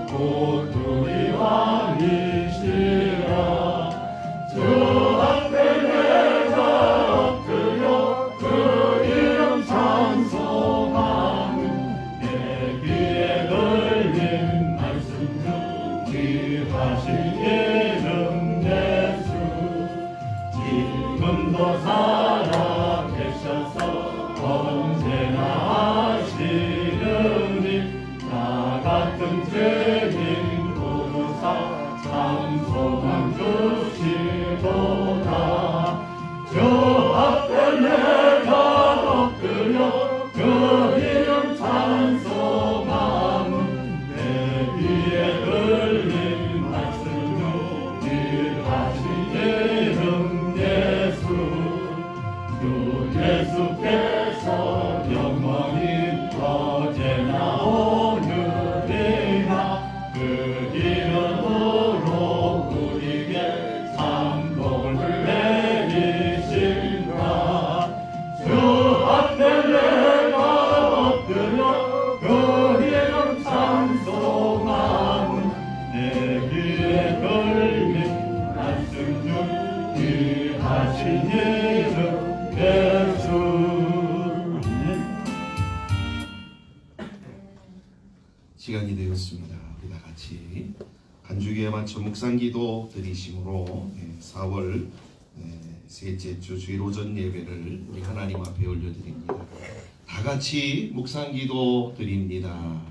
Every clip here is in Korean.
고두리 왕이시라. 주 앞에 내가 엎드려 그 이름 찬송하는 내 귀에 걸린 말씀 중 귀하신 이름 예수. 지금도 살아계셔서 언제나 하시는 일, 나 같은 죄인 부르사 참 소망 주시도다. 주 앞에 내가 엎드려 그 이름 찬송하는 내 귀에 걸린 말씀 중 귀하신 이름 예수. 주 예수께서 영원히 어제나 오늘이나 그 이름으로 우리에게 상복을 내리신다. 주 앞에 내가 엎드려 그 이름 찬송하는 내 귀에 걸린 말씀 중 귀하신 이름 예수. 시간이 되었습니다. 우리 다 같이 간주기에 맞춰 묵상기도 드리심으로 4월 셋째 주 주일 오전 예배를 우리 하나님 앞에 올려드립니다. 다 같이 묵상기도 드립니다.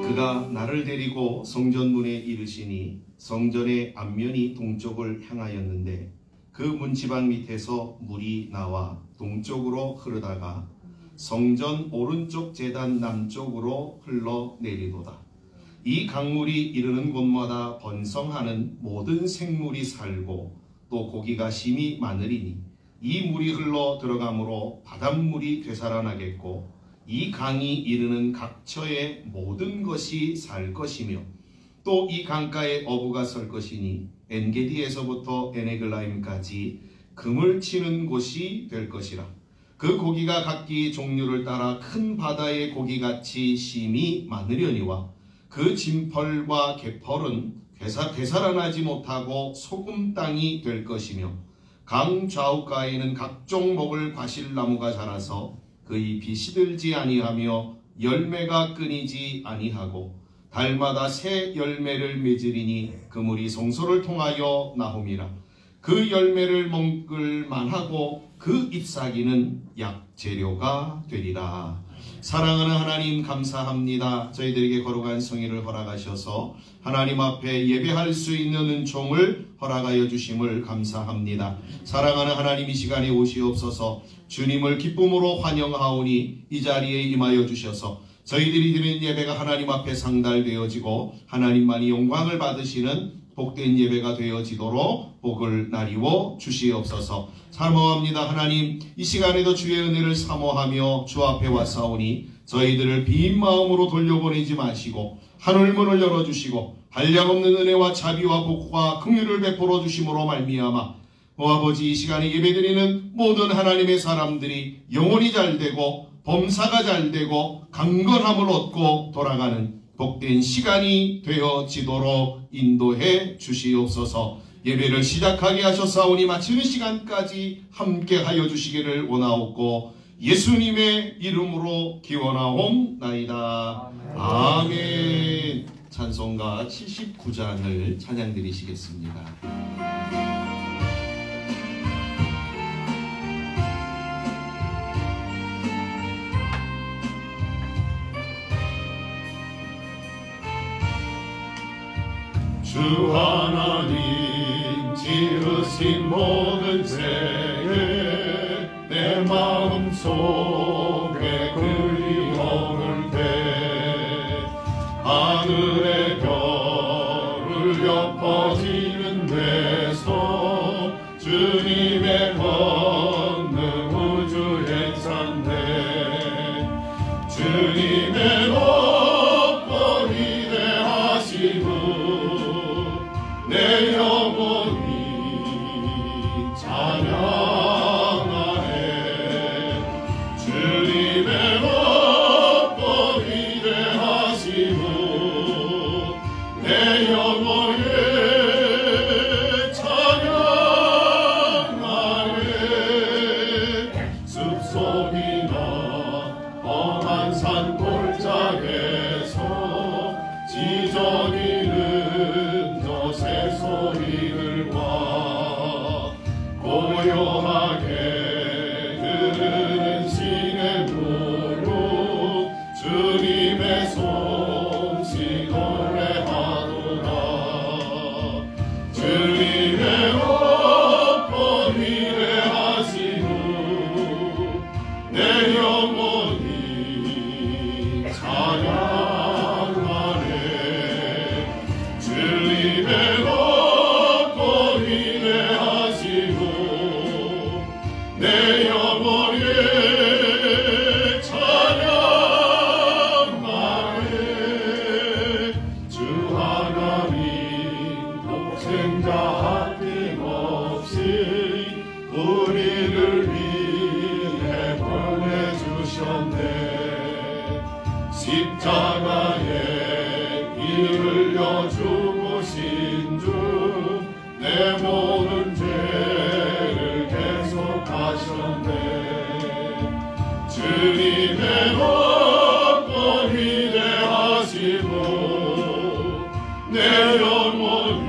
그가 나를 데리고 성전문에 이르시니 성전의 앞면이 동쪽을 향하였는데 그 문지방 밑에서 물이 나와 동쪽으로 흐르다가 성전 오른쪽 제단 남쪽으로 흘러내리도다. 이 강물이 이르는 곳마다 번성하는 모든 생물이 살고 또 고기가 심히 많으리니 이 물이 흘러 들어가므로 바닷물이 되살아나겠고 이 강이 이르는 각처의 모든 것이 살 것이며 또 이 강가에 어부가 설 것이니 엔게디에서부터 에네글라임까지 금을 치는 곳이 될 것이라. 그 고기가 각기 종류를 따라 큰 바다의 고기같이 심히 많으려니와 그 진펄과 개펄은 되살아나지 못하고 소금 땅이 될 것이며 강 좌우가에는 각종 먹을 과실나무가 자라서 그 잎이 시들지 아니하며 열매가 끊이지 아니하고 달마다 새 열매를 맺으리니 그물이 성소를 통하여 나옴이라. 그 열매를 먹을 만하고 그 잎사귀는 약재료가 되리라. 사랑하는 하나님 감사합니다. 저희들에게 거룩한 성의를 허락하셔서 하나님 앞에 예배할 수 있는 은총을 허락하여 주심을 감사합니다. 사랑하는 하나님, 이 시간에 오시옵소서. 주님을 기쁨으로 환영하오니 이 자리에 임하여 주셔서 저희들이 드리는 예배가 하나님 앞에 상달되어지고 하나님만이 영광을 받으시는 복된 예배가 되어지도록 복을 나리워 주시옵소서. 사모합니다. 하나님, 이 시간에도 주의 은혜를 사모하며 주 앞에 왔사오니 저희들을 빈 마음으로 돌려보내지 마시고 하늘문을 열어주시고 한량없는 은혜와 자비와 복과 긍휼을 베풀어 주심으로 말미암아 아버지, 이 시간에 예배드리는 모든 하나님의 사람들이 영혼이 잘되고 범사가 잘되고 강건함을 얻고 돌아가는 복된 시간이 되어지도록 인도해 주시옵소서. 예배를 시작하게 하셨사오니 마치는 시간까지 함께하여 주시기를 원하옵고 예수님의 이름으로 기원하옵나이다. 아멘. 찬송가 79장을 찬양 드리시겠습니다. 주 하나님 지으신 모든 죄에 내 마음속에 그리움을 대 하늘의 별을 엎어지는 데서 주님의 권능 우주에 찬네 주님의 높고 위대하시고 내 영혼이 찬양하네 주님의 높고 위대하시고 내 영혼이 찬양하네 숲속이나 험한 산 골짜기에서 지저귀는 저 새소리들과 고요하게 흐르는 시냇물로 주님의 솜씨 노래하노라 주님의 높고 위대하시고 내 영혼이 찬양하네 주님의 높고 위대하시고 내 영혼이 찬양하네 주 하나님 독생자 아낌없이 우리를 위해 보내주셨네 십자가에 피 흘려 죽으신 주 내 모든 죄를 계속하셨네 주님의 높고 위대하시고 내 영혼이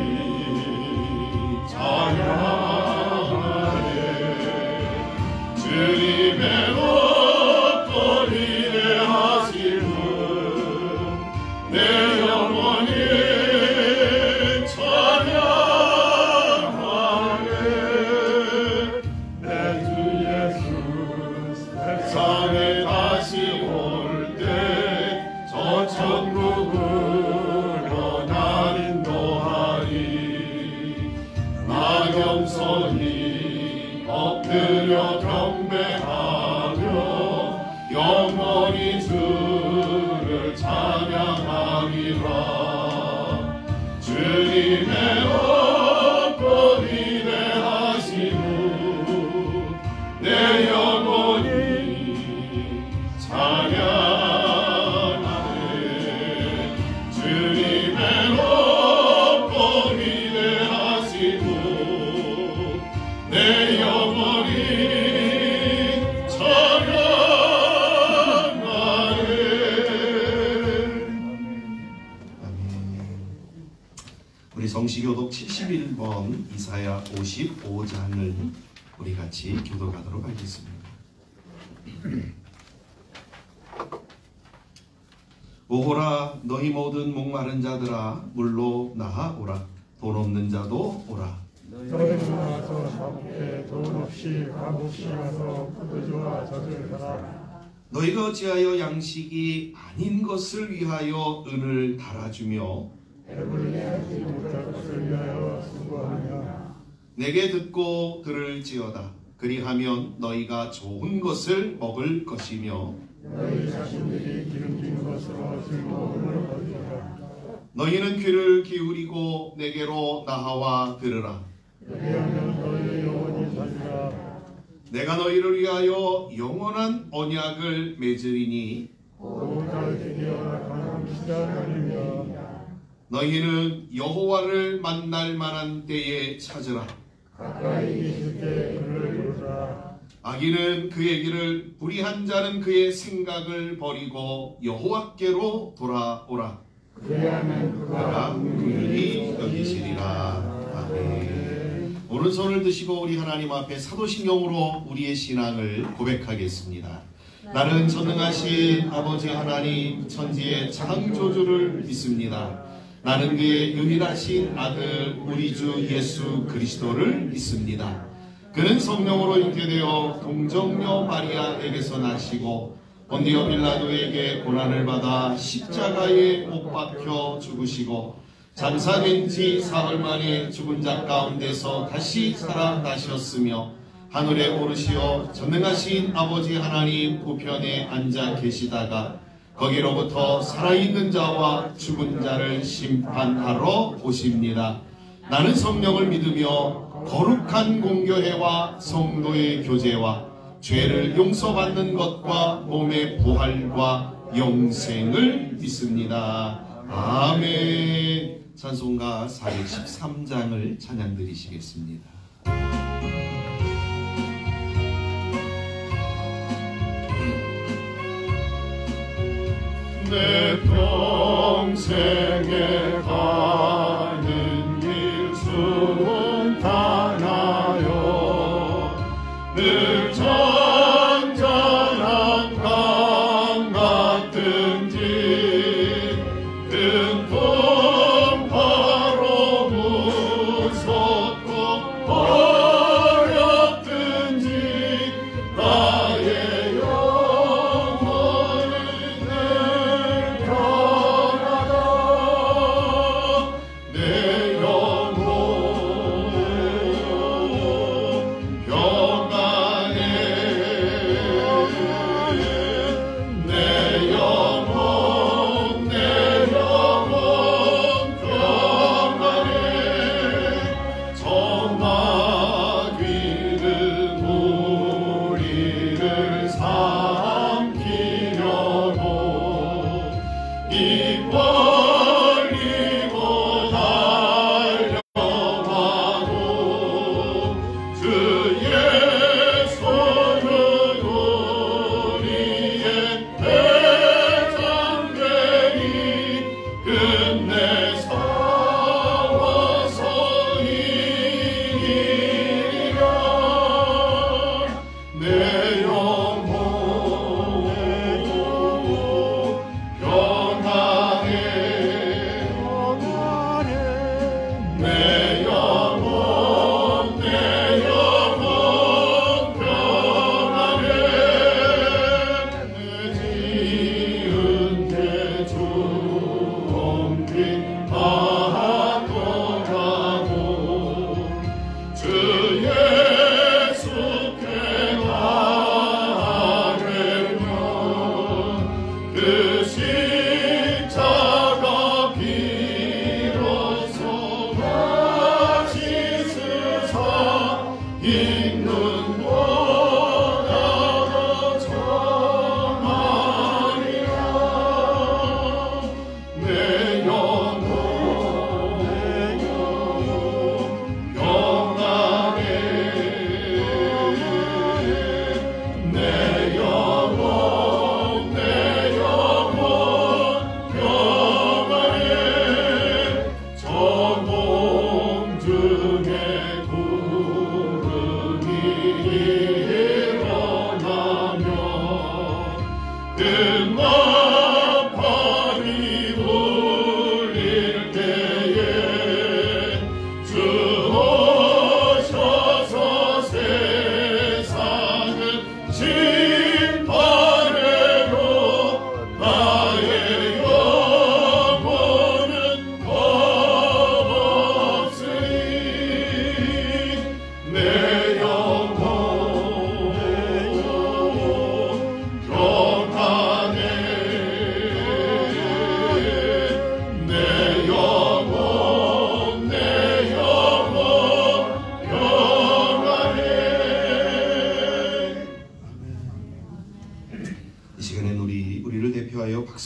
찬양하네 주님의 높고 위대하시고 내 영혼이 찬양하네 내 주 예수 세상에 다시 올 때 저 천국으로 날 인도하리 나경선이 엎드려 경배하며 영원히 주를 찬양하리라 주님의 높고 위대하시고 내 영혼이 찬양하네 주님의 높고 위대하시고 내 영혼이 찬양하네 우리 성시교독 71번 이사야 55장을 우리 같이 교독하도록 하겠습니다. 오호라 너희 모든 목마른 자들아 물로 나아오라 돈 없는 자도 오라 너희는 나와서 사복해 돈 없이 값 없이 가서 포도주와 젖을 사라 너희가 어찌하여 양식이 아닌 것을 위하여 은을 달아주며 배부르게 하지 못할 것을 위하여 수고하며 내게 듣고 들을지어다 그리하면 너희가 좋은 것을 먹을 것이며 너희 자신들이 기름진 것으로 즐거움을 얻으라 너희는 귀를 기울이고 내게로 나아와 들으라 그리하면 너희 영혼이 살리라 내가 너희를 위하여 영원한 언약을 맺으리니 오잘 드디어 강함시다하리며 너희는 여호와를 만날 만한 때에 찾으라 가까이 계실 때 그를 부르라 악인은 그의 길을 불의한 자는 그의 생각을 버리고 여호와께로 돌아오라 그리하면 그가 그가 긍휼히 여기시리라. 아멘. 오른손을 드시고 우리 하나님 앞에 사도신경으로 우리의 신앙을 고백하겠습니다. 나는 전능하신 아버지 하나님 천지의 창조주를 믿습니다. 나는 그의 유일하신 아들 우리 주 예수 그리스도를 믿습니다. 그는 성령으로 잉태되어 동정녀 마리아에게서 나시고 본디오 빌라도에게 고난을 받아 십자가에 못 박혀 죽으시고 장사된 지 사흘 만에 죽은 자 가운데서 다시 살아나셨으며 하늘에 오르시어 전능하신 아버지 하나님 우편에 앉아 계시다가 거기로부터 살아있는 자와 죽은 자를 심판하러 오십니다. 나는 성령을 믿으며 거룩한 공교회와 성도의 교제와 죄를 용서받는 것과 몸의 부활과 영생을 믿습니다. 아멘. 찬송가 413장을 찬양 드리시겠습니다. 내 평생에 가는 길 순탄하여 늘 잔잔한 강 같은지 큰 풍파로 무섭고 어렵든지 나의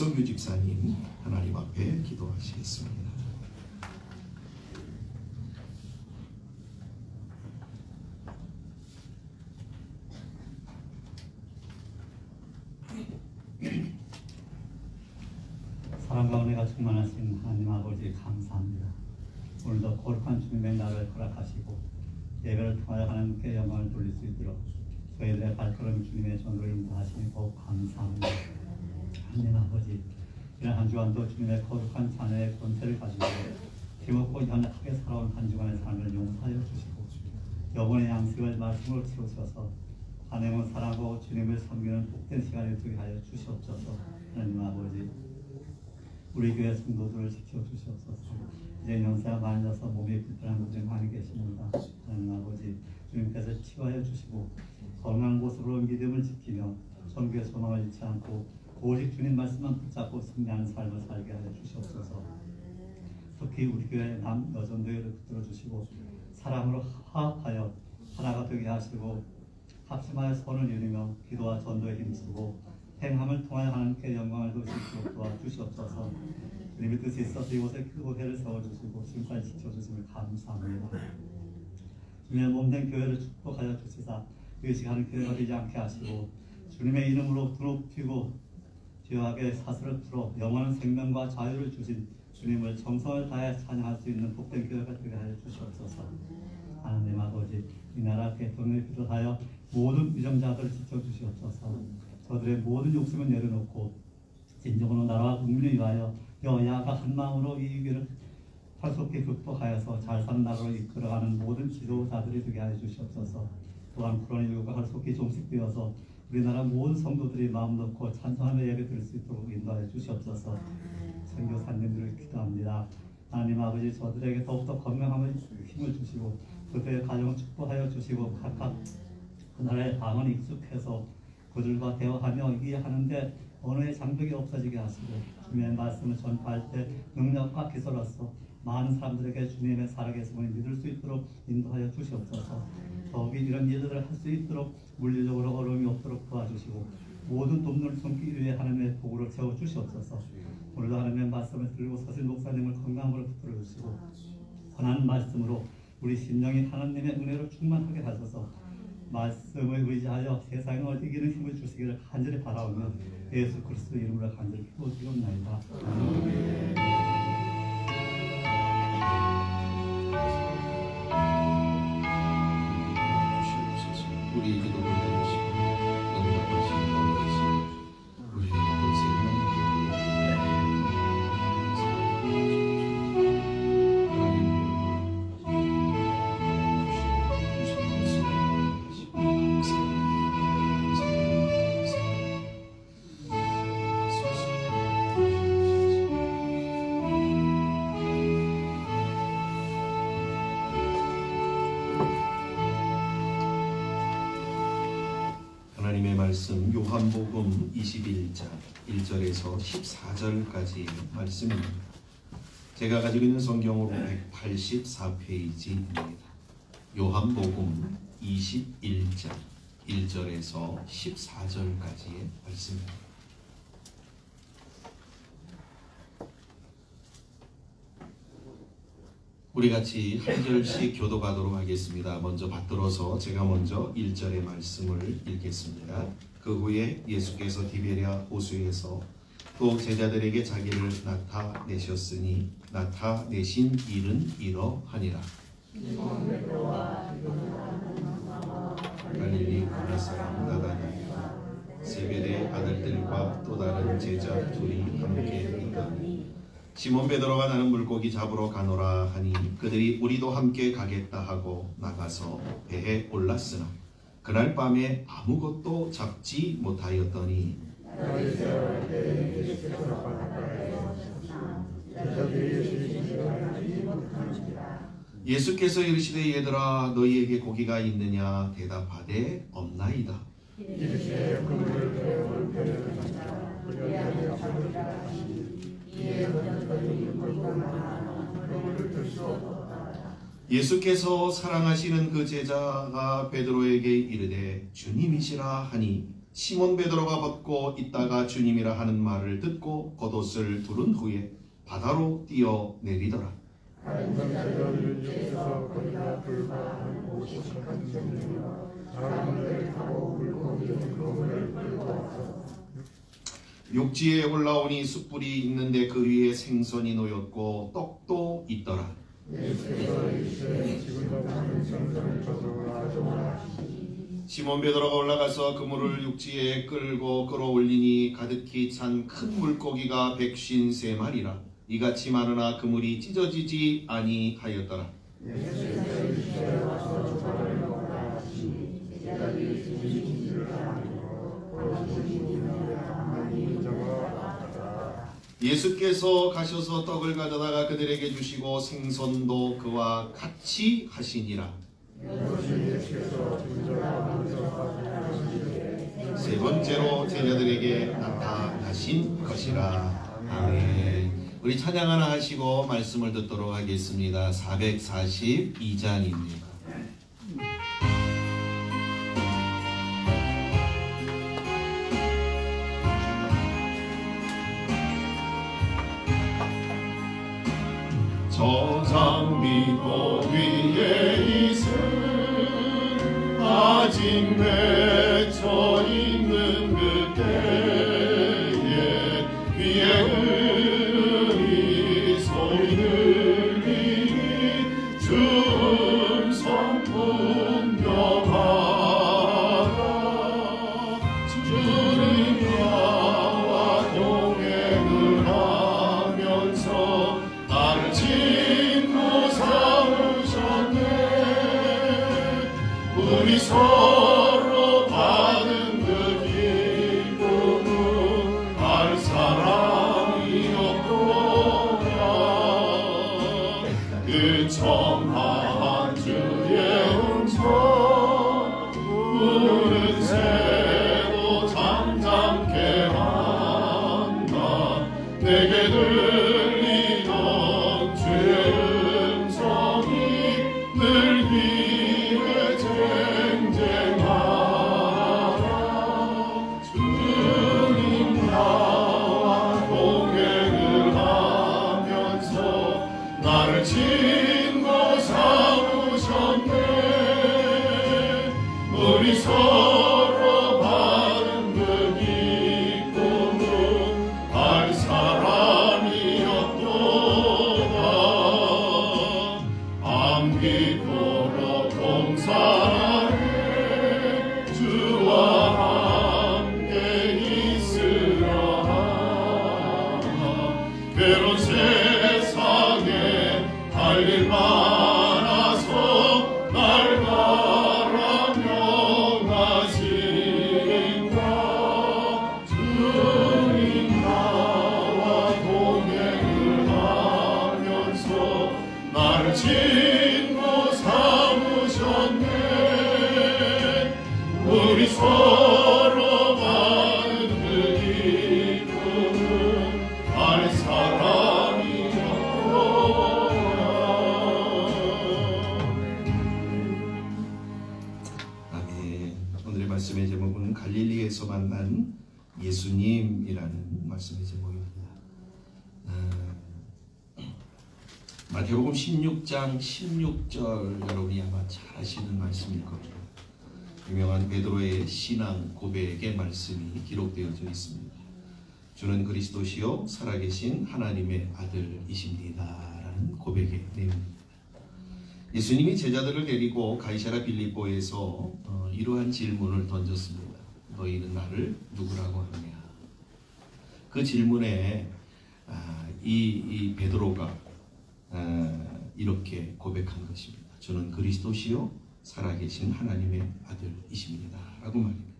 박성규 집사님 하나님 앞에 기도하시겠습니다. 사랑과 은혜가 충만하신 하나님 아버지 감사합니다. 오늘도 거룩한 주님의 날을 허락하시고 예배를 통하여 하나님께 영광을 돌릴 수 있도록 저희들의 발걸음 주님의 전도를 인도하시니 더욱 감사합니다. 하나님 아버지, 이런 한 주간도 주님의 거룩한 자녀의 권세를 가지고 힘없고 연약하게 살아온 한 주간의 삶을 용서하여 주시고 영혼의 양식을 말씀으로 채우셔서 한해만 살아가고 주님을 섬기는 복된 시간을 되게 하여 주시옵소서. 하나님 아버지, 우리 교회 성도들을 지켜주시옵소서. 이제 연세가 많아져서 몸이 불편한 분들이 많이 계십니다. 하나님 아버지, 주님께서 치유하여 주시고 건강한 모습으로 믿음을 지키며 선교의 소망을 잃지 않고 오직 주님 말씀만 붙잡고 승리하는 삶을 살게 하여 주시옵소서. 특히 우리 교회 남 여전도회를 붙들어 주시고 사랑으로 화합하여 하나가 되게 하시고 합심하여 선을 이루며 기도와 전도에 힘쓰고 행함을 통하여 하나님께 영광을 돌리시도록 도와주시옵소서. 주님의 뜻이 있어서 이곳에 교회를 세워주시고 지금까지 지켜주심을 감사합니다. 주님의 몸된 교회를 축복하여 주시사 의식하는 교회가 되지 않게 하시고 주님의 이름으로 드높이고 죄악의 사슬을 풀어 영원한 생명과 자유를 주신 주님을 정성을 다해 찬양할 수 있는 복된 교회가 되게 하여 주시옵소서. 하나님 아버지, 이 나라 대통령을 비롯하여 모든 위정자들을 지켜주시옵소서. 저들의 모든 욕심을 내려놓고 진정으로 나라와 국민을 위하여 여야가 한 마음으로 이 위기를 활속히 극복하여서 잘 사는 나라로 이끌어가는 모든 지도자들이 되게 하여 주시옵소서. 또한 코로나19가 활속히 종식되어서 우리나라 모든 성도들이 마음 놓고 찬송하며 예배드릴 수 있도록 인도하여 주시옵소서. 선교사님들을 기도합니다. 하나님 아버지, 저들에게 더욱더 건강함을 힘을 주시고 그들의 가정을 축복하여 주시고 각각 그 나라의 방언에 익숙해서 그들과 대화하며 이해하는데 언어의 장벽이 없어지게 하시고 주님의 말씀을 전파할 때 능력과 기술로서 많은 사람들에게 주님의 살아계심을 믿을 수 있도록 인도하여 주시옵소서. 더욱이 이런 일들을 할 수 있도록 물리적으로 어려움이 없도록 도와주시고 모든 돕는 손길 위에 하나님의 복으로 채워 주시옵소서. 오늘도 하나님의 말씀을 들고 서신 목사님을 건강으로 붙들어 주시고 선한 말씀으로 우리 심령이 하나님의 은혜로 충만하게 하셔서 말씀을 의지하여 세상을 이기는 힘을 주시기를 간절히 바라오며 예수 그리스도 이름으로 간절히 기도드리옵나이다. 우리 기도를 들으시고 응답하시는 아버지, 우리의 권세를 하나님의 말씀 요한복음 21장 1절에서 14절까지의 말씀입니다. 제가 가지고 있는 성경으로 184페이지입니다. 요한복음 21장 1절에서 14절까지의 말씀입니다. 우리 같이 한 절씩 교도하도록 하겠습니다. 먼저 받들어서 제가 먼저 1절의 말씀을 읽겠습니다. 그 후에 예수께서 디베랴 호수에서 또 제자들에게 자기를 나타내셨으니 나타내신 일은 이러하니라. 갈릴리 가나 사람 나다나엘과 세베대 아들들과 또 다른 제자 둘이 함께 있더니 시몬 베드로가 나는 물고기 잡으러 가노라 하니 그들이 우리도 함께 가겠다 하고 나가서 배에 올랐으나 그날 밤에 아무것도 잡지 못하였더니 예수께서 이르시되 얘들아 너희에게 고기가 있느냐 대답하되 없나이다. 예수께서 사랑하시는 그 제자가 베드로에게 이르되 주님이시라 하니 시몬 베드로가 벗고 있다가 주님이라 하는 말을 듣고 겉옷을 두른 후에 바다로 뛰어내리더라. 육지에 올라오니 숯불이 있는데 그 위에 생선이 놓였고 떡도 있더라. 시몬 베드로가 올라가서 그물을 육지에 끌어올리니 가득히 찬 큰 물고기가 153마리라. 이같이 많으나 그물이 찢어지지 아니하였더라. 예수께서 가셔서 떡을 가져다가 그들에게 주시고 생선도 그와 같이 하시니라. 세 번째로 제자들에게 나타나신 것이라. 아멘. 우리 찬양 하나 하시고 말씀을 듣도록 하겠습니다. 442장입니다. 저 장미꽃 위에 이슬 아직 맺혀 있는 그때에 귀에 은이 소리 들리니 주은 성품 경하라. 주님 나와 동행을 하면서 나를 짓고 삼으셨네. 우리 서로 받은 그 기쁨은 알 사람이 없도다. 그 청한 주의 음성 우는 새도 잠잠케 한다. 내게 들리던 주의 음성이 늘 귀에 쟁쟁하라. 주님 나와 동행을 하면서 나를 친구 삼으셨네. 우리 서로 받은 그 기쁨은 알 사람이 없도다. 암기토록 동산하네. 주와 함께 있으라. 괴로운 세상에 할 일 많아서 날 가라 명하신가. 주님 나와 동행을 하면서 나를 친구 삼으셨네. 우리 서로 받은 그 기쁨은 알 사람이 없도다. 아멘. 오늘의 말씀의 제목은 갈릴리에서 만난 예수님이라는 말씀의 제목입니다. 마태복음 16장 16절 여러분이 아마 잘 아시는 말씀일 겁니다. 유명한 베드로의 신앙 고백의 말씀이 기록되어져 있습니다. 주는 그리스도시요 살아계신 하나님의 아들이십니다 라는 고백의 내용입니다. 예수님이 제자들을 데리고 가이사랴 빌립보에서 이러한 질문을 던졌습니다. 너희는 나를 누구라고 하느냐? 그 질문에 이 베드로가 이렇게 고백한 것입니다. 저는 그리스도시요 살아계신 하나님의 아들이십니다 라고 말입니다.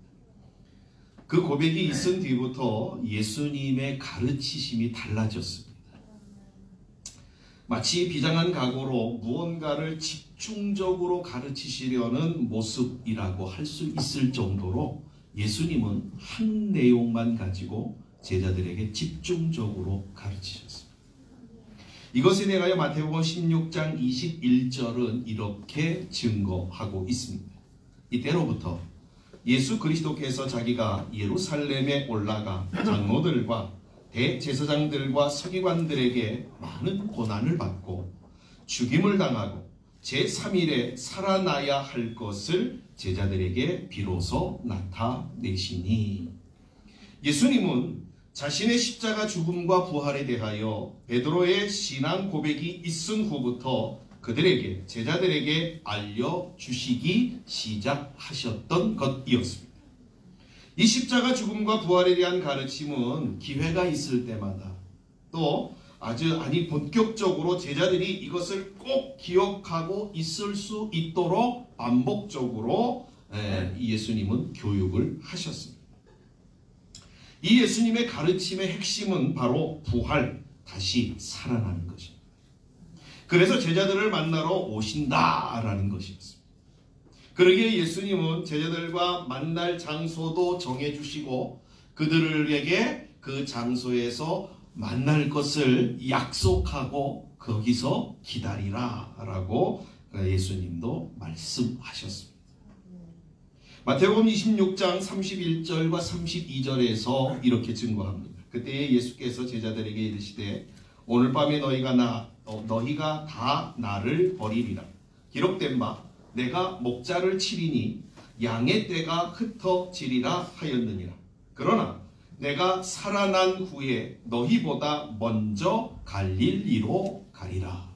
그 고백이 있은 뒤부터 예수님의 가르치심이 달라졌습니다. 마치 비장한 각오로 무언가를 집중적으로 가르치시려는 모습이라고 할 수 있을 정도로 예수님은 한 내용만 가지고 제자들에게 집중적으로 가르치셨습니다. 이것에 대하여 마태복음 16장 21절은 이렇게 증거하고 있습니다. 이때로부터 예수 그리스도께서 자기가 예루살렘에 올라가 장로들과 대제사장들과 서기관들에게 많은 고난을 받고 죽임을 당하고 제3일에 살아나야 할 것을 제자들에게 비로소 나타내시니, 예수님은 자신의 십자가 죽음과 부활에 대하여 베드로의 신앙 고백이 있은 후부터 그들에게 제자들에게 알려주시기 시작하셨던 것이었습니다. 이 십자가 죽음과 부활에 대한 가르침은 기회가 있을 때마다 또 아주 본격적으로 제자들이 이것을 꼭 기억하고 있을 수 있도록 반복적으로 예수님은 교육을 하셨습니다. 이 예수님의 가르침의 핵심은 바로 부활, 다시 살아나는 것입니다. 그래서 제자들을 만나러 오신다라는 것이었습니다. 그러기에 예수님은 제자들과 만날 장소도 정해주시고 그들에게 그 장소에서 만날 것을 약속하고 거기서 기다리라 라고 예수님도 말씀하셨습니다. 마태복음 26장 31절과 32절에서 이렇게 증거합니다. 그때 예수께서 제자들에게 이르시되 오늘 밤에 너희가 다 나를 버리리라. 기록된 바 내가 목자를 치리니 양의 떼가 흩어지리라 하였느니라. 그러나 내가 살아난 후에 너희보다 먼저 갈릴리로 가리라.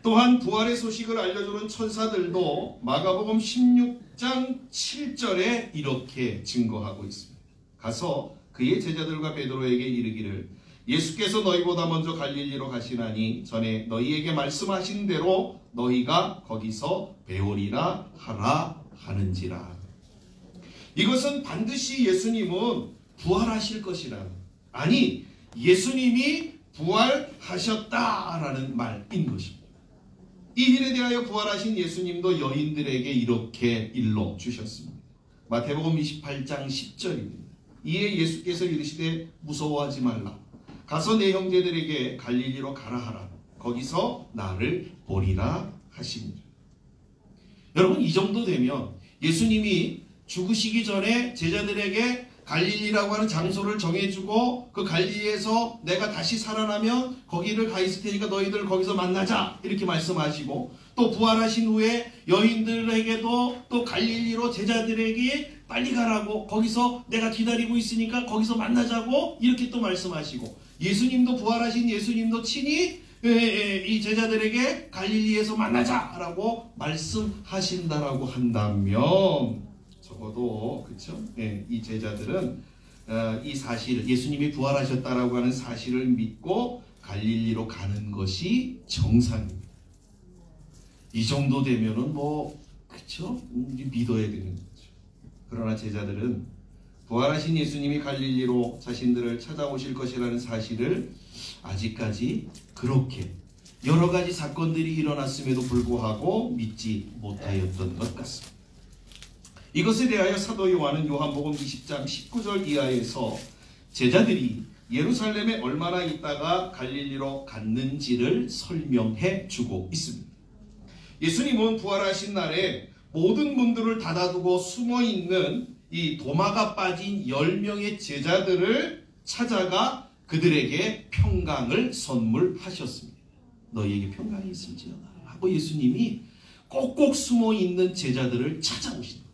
또한 부활의 소식을 알려주는 천사들도 마가복음 16장 7절에 이렇게 증거하고 있습니다. 가서 그의 제자들과 베드로에게 이르기를 예수께서 너희보다 먼저 갈릴리로 가시나니 전에 너희에게 말씀하신 대로 너희가 거기서 배우리라 하라 하는지라. 이것은 반드시 예수님은 부활하실 것이라는, 아니 예수님이 부활하셨다라는 말인 것입니다. 이 일에 대하여 부활하신 예수님도 여인들에게 이렇게 일러주셨습니다. 마태복음 28장 10절입니다. 이에 예수께서 이르시되 무서워하지 말라. 가서 내 형제들에게 갈릴리로 가라 하라. 거기서 나를 보리라 하시니라. 여러분, 이 정도 되면 예수님이 죽으시기 전에 제자들에게 갈릴리라고 하는 장소를 정해주고 그 갈릴리에서 내가 다시 살아나면 거기를 가 있을 테니까 너희들 거기서 만나자 이렇게 말씀하시고, 또 부활하신 후에 여인들에게도 또 갈릴리로 제자들에게 빨리 가라고, 거기서 내가 기다리고 있으니까 거기서 만나자고 이렇게 또 말씀하시고, 예수님도 부활하신 예수님도 친히 이 제자들에게 갈릴리에서 만나자라고 말씀하신다라고 한다면 적어도 그렇죠? 이 제자들은 이 사실을, 예수님이 부활하셨다라고 하는 사실을 믿고 갈릴리로 가는 것이 정상입니다. 이 정도 되면은 그렇죠? 믿어야 되는 거죠. 그러나 제자들은 부활하신 예수님이 갈릴리로 자신들을 찾아오실 것이라는 사실을 아직까지 그렇게 여러 가지 사건들이 일어났음에도 불구하고 믿지 못하였던 것 같습니다. 이것에 대하여 사도 요한은 요한복음 20장 19절 이하에서 제자들이 예루살렘에 얼마나 있다가 갈릴리로 갔는지를 설명해 주고 있습니다. 예수님은 부활하신 날에 모든 문들을 닫아두고 숨어있는 이 도마가 빠진 10명의 제자들을 찾아가 그들에게 평강을 선물하셨습니다. 너희에게 평강이 있을지어다 하고 예수님이 꼭꼭 숨어있는 제자들을 찾아오신다.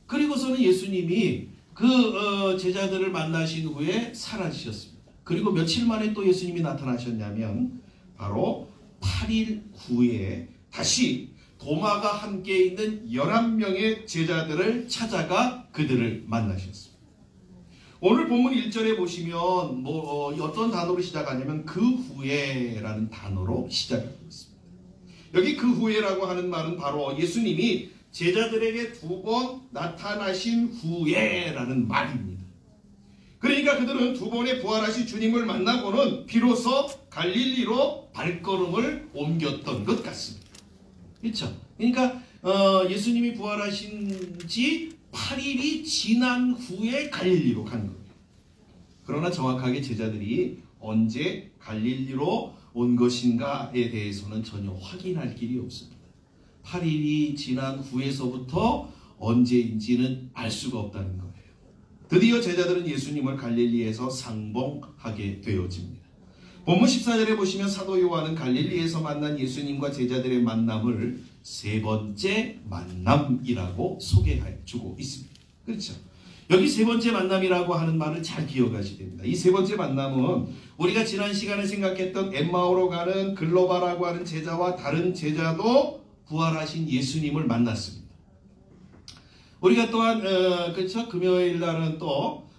그리고서는 예수님이 그 제자들을 만나신 후에 사라지셨습니다. 그리고 며칠 만에 또 예수님이 나타나셨냐면 바로 8일 후에 다시 도마가 함께 있는 11명의 제자들을 찾아가 그들을 만나셨습니다. 오늘 본문 1절에 보시면 어떤 단어로 시작하냐면 그 후에라는 단어로 시작하고 있습니다. 여기 그 후에라고 하는 말은 바로 예수님이 제자들에게 2번 나타나신 후에라는 말입니다. 그러니까 그들은 2번의 부활하신 주님을 만나고는 비로소 갈릴리로 발걸음을 옮겼던 것 같습니다. 그렇죠? 그러니까 예수님이 부활하신 지 8일이 지난 후에 갈릴리로 간 거예요. 그러나 정확하게 제자들이 언제 갈릴리로 온 것인가에 대해서는 전혀 확인할 길이 없습니다. 8일이 지난 후에서부터 언제인지는 알 수가 없다는 거예요. 드디어 제자들은 예수님을 갈릴리에서 상봉하게 되어집니다. 본문 14절에 보시면 사도 요한은 갈릴리에서 만난 예수님과 제자들의 만남을 3번째 만남이라고 소개해 주고 있습니다. 그렇죠? 여기 세 번째 만남이라고 하는 말을 잘 기억하셔야 됩니다. 이 세 번째 만남은 우리가 지난 시간에 생각했던 엠마오로 가는 글로바라고 하는 제자와 다른 제자도 부활하신 예수님을 만났습니다. 우리가 또한 그렇죠? 금요일 날은 또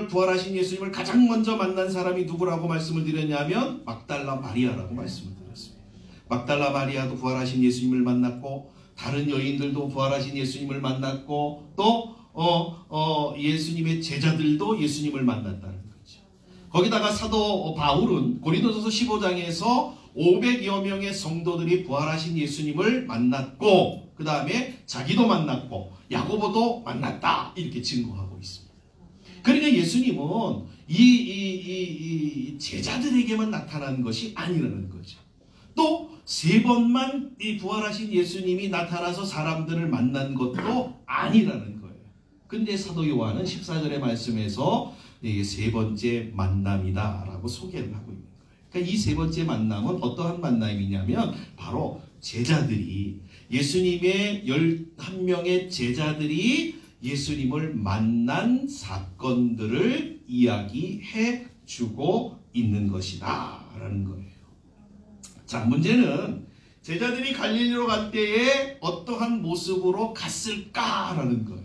부활하신 예수님을 가장 먼저 만난 사람이 누구라고 말씀을 드렸냐면 막달라 마리아라고 말씀을 드렸습니다. 막달라 마리아도 부활하신 예수님을 만났고 다른 여인들도 부활하신 예수님을 만났고 또 예수님의 제자들도 예수님을 만났다는 거죠. 거기다가 사도 바울은 고린도전서 15장에서 500여 명의 성도들이 부활하신 예수님을 만났고 그 다음에 자기도 만났고 야고보도 만났다 이렇게 증거하고 있습니다. 그러니까 예수님은 이 제자들에게만 나타난 것이 아니라는 거죠. 또 세 번만 이 부활하신 예수님이 나타나서 사람들을 만난 것도 아니라는 거예요. 근데 사도 요한은 14절의 말씀에서 이게 세 번째 만남이다 라고 소개를 하고 있는 거예요. 그러니까 이 세 번째 만남은 어떠한 만남이냐면 바로 제자들이 예수님의 11명의 제자들이 예수님을 만난 사건들을 이야기해 주고 있는 것이다 라는 거예요. 자, 문제는 제자들이 갈릴리로 갈 때에 어떠한 모습으로 갔을까라는 거예요.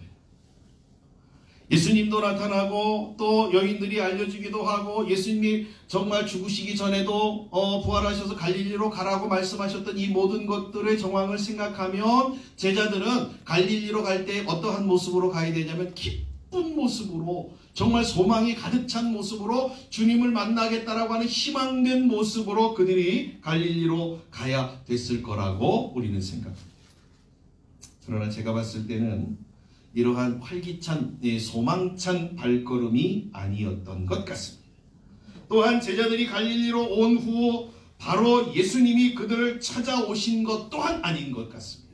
예수님도 나타나고 또 여인들이 알려주기도 하고 예수님이 정말 죽으시기 전에도 부활하셔서 갈릴리로 가라고 말씀하셨던 이 모든 것들의 정황을 생각하면 제자들은 갈릴리로 갈 때 어떠한 모습으로 가야 되냐면 기쁜 모습으로 정말 소망이 가득 찬 모습으로 주님을 만나겠다라고 하는 희망된 모습으로 그들이 갈릴리로 가야 됐을 거라고 우리는 생각합니다. 그러나 제가 봤을 때는 이러한 활기찬 소망찬 발걸음이 아니었던 것 같습니다. 또한 제자들이 갈릴리로 온 후 바로 예수님이 그들을 찾아오신 것 또한 아닌 것 같습니다.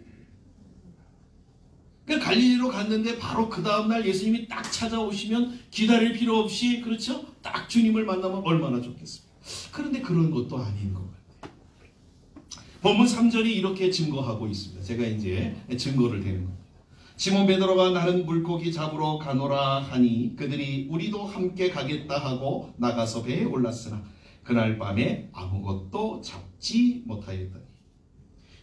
그러니까 갈릴리로 갔는데 바로 그 다음날 예수님이 딱 찾아오시면 기다릴 필요 없이 그렇죠? 딱 주님을 만나면 얼마나 좋겠습니까? 그런데 그런 것도 아닌 것 같아요. 본문 3절이 이렇게 증거하고 있습니다. 제가 이제 증거를 대는 겁니다. 시몬 베드로가 나는 물고기 잡으러 가노라 하니 그들이 우리도 함께 가겠다 하고 나가서 배에 올랐으나 그날 밤에 아무것도 잡지 못하였더니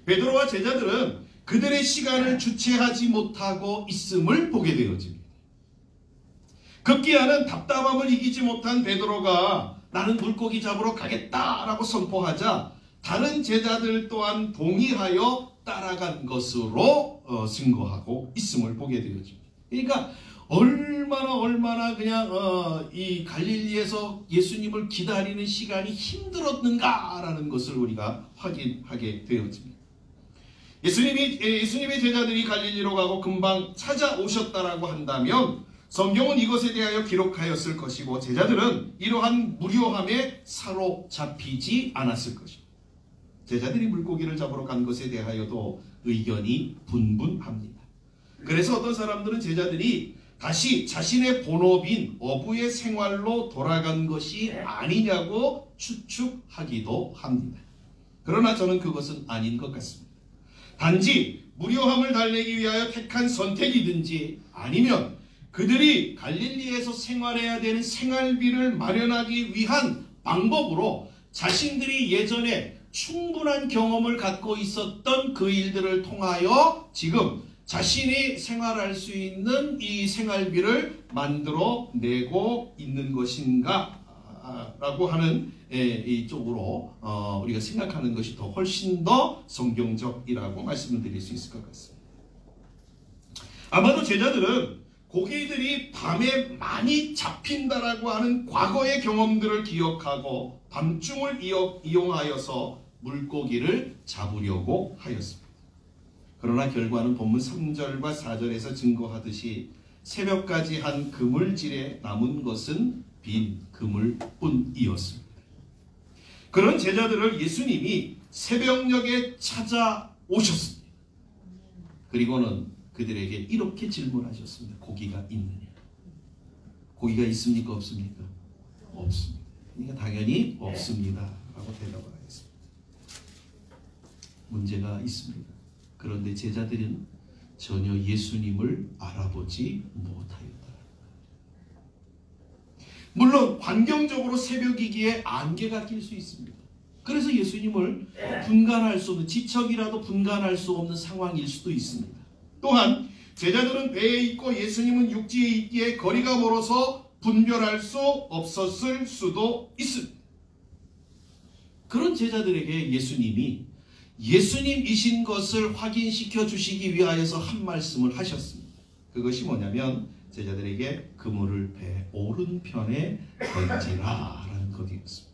베드로와 제자들은 그들의 시간을 주체하지 못하고 있음을 보게 되어집니다. 급기야는 답답함을 이기지 못한 베드로가 나는 물고기 잡으러 가겠다라고 선포하자 다른 제자들 또한 동의하여 따라간 것으로 증거하고 있음을 보게 되어집니다. 그러니까 얼마나 그냥 이 갈릴리에서 예수님을 기다리는 시간이 힘들었는가라는 것을 우리가 확인하게 되어집니다. 예수님의 제자들이 갈릴리로 가고 금방 찾아오셨다라고 한다면 성경은 이것에 대하여 기록하였을 것이고 제자들은 이러한 무료함에 사로잡히지 않았을 것입니다. 제자들이 물고기를 잡으러 간 것에 대하여도 의견이 분분합니다. 그래서 어떤 사람들은 제자들이 다시 자신의 본업인 어부의 생활로 돌아간 것이 아니냐고 추측하기도 합니다. 그러나 저는 그것은 아닌 것 같습니다. 단지 무료함을 달래기 위하여 택한 선택이든지 아니면 그들이 갈릴리에서 생활해야 되는 생활비를 마련하기 위한 방법으로 자신들이 예전에 충분한 경험을 갖고 있었던 그 일들을 통하여 지금 자신이 생활할 수 있는 이 생활비를 만들어 내고 있는 것인가 라고 하는 이쪽으로 우리가 생각하는 것이 더 훨씬 더 성경적이라고 말씀을 드릴 수 있을 것 같습니다. 아마도 제자들은 고기들이 밤에 많이 잡힌다라고 하는 과거의 경험들을 기억하고 밤중을 이용하여서 물고기를 잡으려고 하였습니다. 그러나 결과는 본문 3절과 4절에서 증거하듯이 새벽까지 한 그물질에 남은 것은 빈 그물뿐이었습니다. 그런 제자들을 예수님이 새벽녘에 찾아오셨습니다. 그리고는 그들에게 이렇게 질문하셨습니다. 고기가 있느냐? 고기가 있습니까? 없습니까? 없습니다. 그러니까 당연히 없습니다 라고 대답을 하겠습니다. 문제가 있습니다. 그런데 제자들은 전혀 예수님을 알아보지 못하였다. 물론 환경적으로 새벽이기에 안개가 낄 수 있습니다. 그래서 예수님을 분간할 수 없는, 지척이라도 분간할 수 없는 상황일 수도 있습니다. 또한 제자들은 배에 있고 예수님은 육지에 있기에 거리가 멀어서 분별할 수 없었을 수도 있습니다. 그런 제자들에게 예수님이 예수님이신 것을 확인시켜 주시기 위하여서 한 말씀을 하셨습니다. 그것이 뭐냐면 제자들에게 그물을 배 오른편에 던지라 라는 것이었습니다.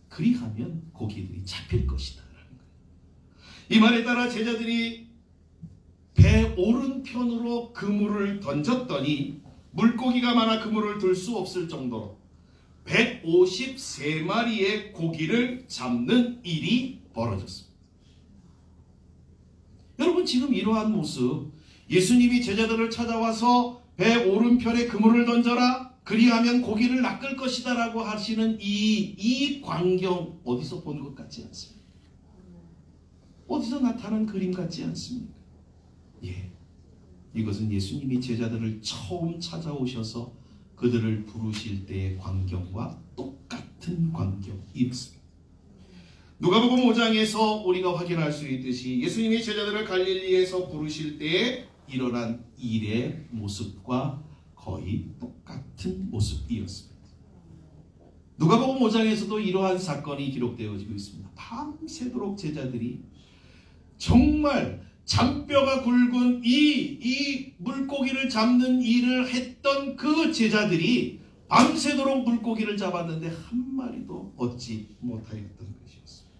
그리하면 고기들이 잡힐 것이다 라는 거예요. 이 말에 따라 제자들이 배 오른편으로 그물을 던졌더니 물고기가 많아 그물을 들 수 없을 정도로 153마리의 고기를 잡는 일이 벌어졌습니다. 여러분, 지금 이러한 모습, 예수님이 제자들을 찾아와서 배 오른편에 그물을 던져라, 그리하면 고기를 낚을 것이다 라고 하시는 이 광경, 어디서 본 것 같지 않습니까? 어디서 나타난 그림 같지 않습니까? 예, 이것은 예수님이 제자들을 처음 찾아오셔서 그들을 부르실 때의 광경과 똑같은 광경이었습니다. 누가복음 5장에서 우리가 확인할 수 있듯이 예수님이 제자들을 갈릴리에서 부르실 때에 일어난 일의 모습과 거의 똑같은 모습이었습니다. 누가복음 5장에서도 이러한 사건이 기록되어지고 있습니다. 밤새도록 제자들이 정말 잔뼈가 굵은 이 물고기를 잡는 일을 했던 그 제자들이 밤새도록 물고기를 잡았는데 한 마리도 얻지 못하였던 것이었습니다.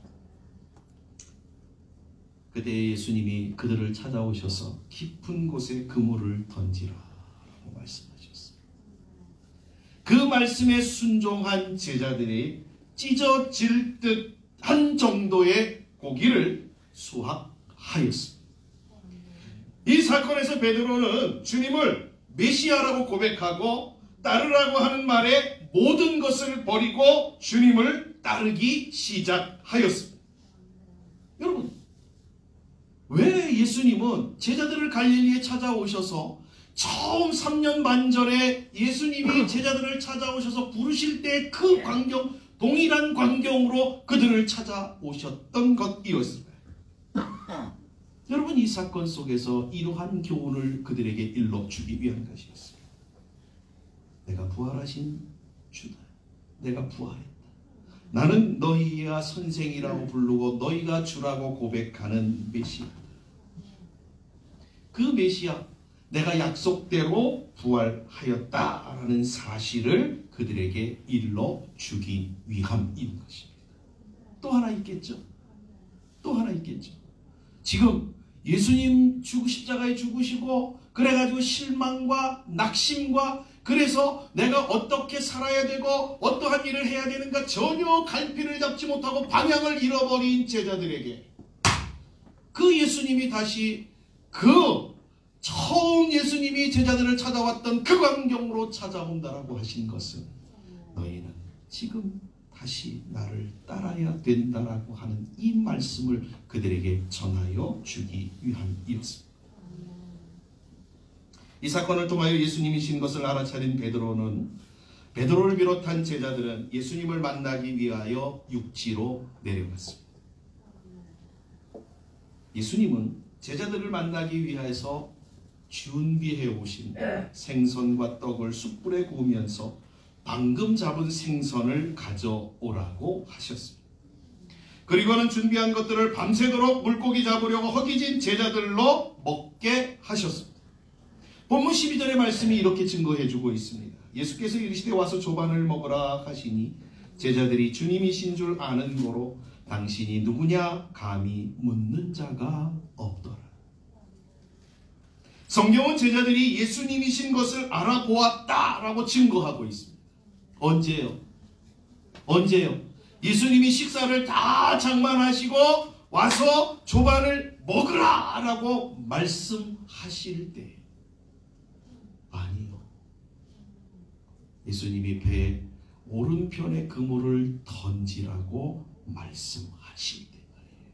그때 예수님이 그들을 찾아오셔서 깊은 곳에 그물을 던지라라고 말씀하셨습니다. 그 말씀에 순종한 제자들이 찢어질 듯한 정도의 고기를 수확하였습니다. 이 사건에서 베드로는 주님을 메시아라고 고백하고 따르라고 하는 말에 모든 것을 버리고 주님을 따르기 시작하였습니다. 여러분, 왜 예수님은 제자들을 갈릴리에 찾아오셔서 처음 3년 반 전에 예수님이 제자들을 찾아오셔서 부르실 때 그 광경, 동일한 광경으로 그들을 찾아오셨던 것이었습니다. 여러분, 이 사건 속에서 이러한 교훈을 그들에게 일러주기 위한 것이었습니다. 내가 부활하신 주다. 내가 부활했다. 나는 너희가 선생이라고 부르고 너희가 주라고 고백하는 메시아다. 그 메시아, 내가 약속대로 부활하였다라는 사실을 그들에게 일러주기 위함인 것입니다. 또 하나 있겠죠. 또 하나 있겠죠. 지금 예수님 십자가에 죽으시고 그래가지고 실망과 낙심과 그래서 내가 어떻게 살아야 되고 어떠한 일을 해야 되는가 전혀 갈피를 잡지 못하고 방향을 잃어버린 제자들에게 그 예수님이 다시 그 처음 예수님이 제자들을 찾아왔던 그 광경으로 찾아온다라고 하신 것은 너희는 지금 다시 나를 따라야 된다라고 하는 이 말씀을 그들에게 전하여 주기 위함이었습니다. 이 사건을 통하여 예수님이신 것을 알아차린 베드로를 비롯한 제자들은 예수님을 만나기 위하여 육지로 내려갔습니다. 예수님은 제자들을 만나기 위해서 준비해 오신 생선과 떡을 숯불에 구우면서 방금 잡은 생선을 가져오라고 하셨습니다. 그리고는 준비한 것들을 밤새도록 물고기 잡으려고 허기진 제자들로 먹게 하셨습니다. 본문 12절의 말씀이 이렇게 증거해주고 있습니다. 예수께서 이르시되 와서 조반을 먹으라 하시니 제자들이 주님이신 줄 아는 고로 당신이 누구냐 감히 묻는 자가 없더라. 성경은 제자들이 예수님이신 것을 알아보았다라고 증거하고 있습니다. 언제요? 언제요? 예수님이 식사를 다 장만하시고 와서 조반을 먹으라 라고 말씀하실 때 아니요. 예수님이 배 오른편에 그물을 던지라고 말씀하실 때 말이에요.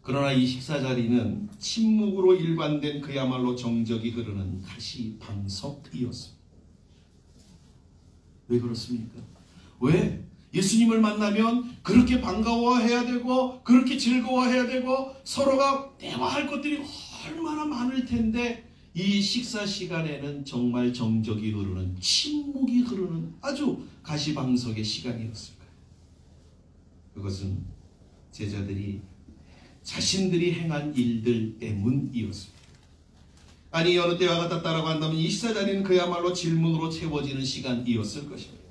그러나 이 식사 자리는 침묵으로 일관된 그야말로 정적이 흐르는 가시방석이었습니다. 왜 그렇습니까? 왜? 예수님을 만나면 그렇게 반가워해야 되고 그렇게 즐거워해야 되고 서로가 대화할 것들이 얼마나 많을 텐데 이 식사 시간에는 정말 정적이 흐르는, 침묵이 흐르는 아주 가시방석의 시간이었을까요? 그것은 제자들이 자신들이 행한 일들 때문이었습니다. 아니 여느 때와 같았다라고 한다면 이 식사 자리는 그야말로 질문으로 채워지는 시간이었을 것입니다.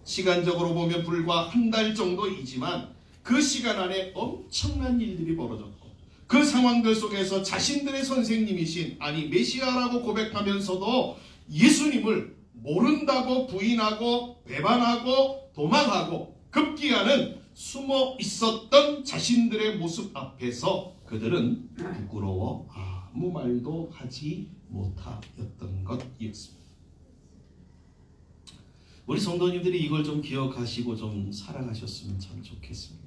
시간적으로 보면 불과 한 달 정도이지만 그 시간 안에 엄청난 일들이 벌어졌고 그 상황들 속에서 자신들의 선생님이신, 아니 메시아라고 고백하면서도 예수님을 모른다고 부인하고 배반하고 도망하고 급기야는 숨어 있었던 자신들의 모습 앞에서 그들은 부끄러워 아무 말도 하지 못하였던 것이었습니다. 우리 성도님들이 이걸 좀 기억하시고 좀 살아가셨으면 참 좋겠습니다.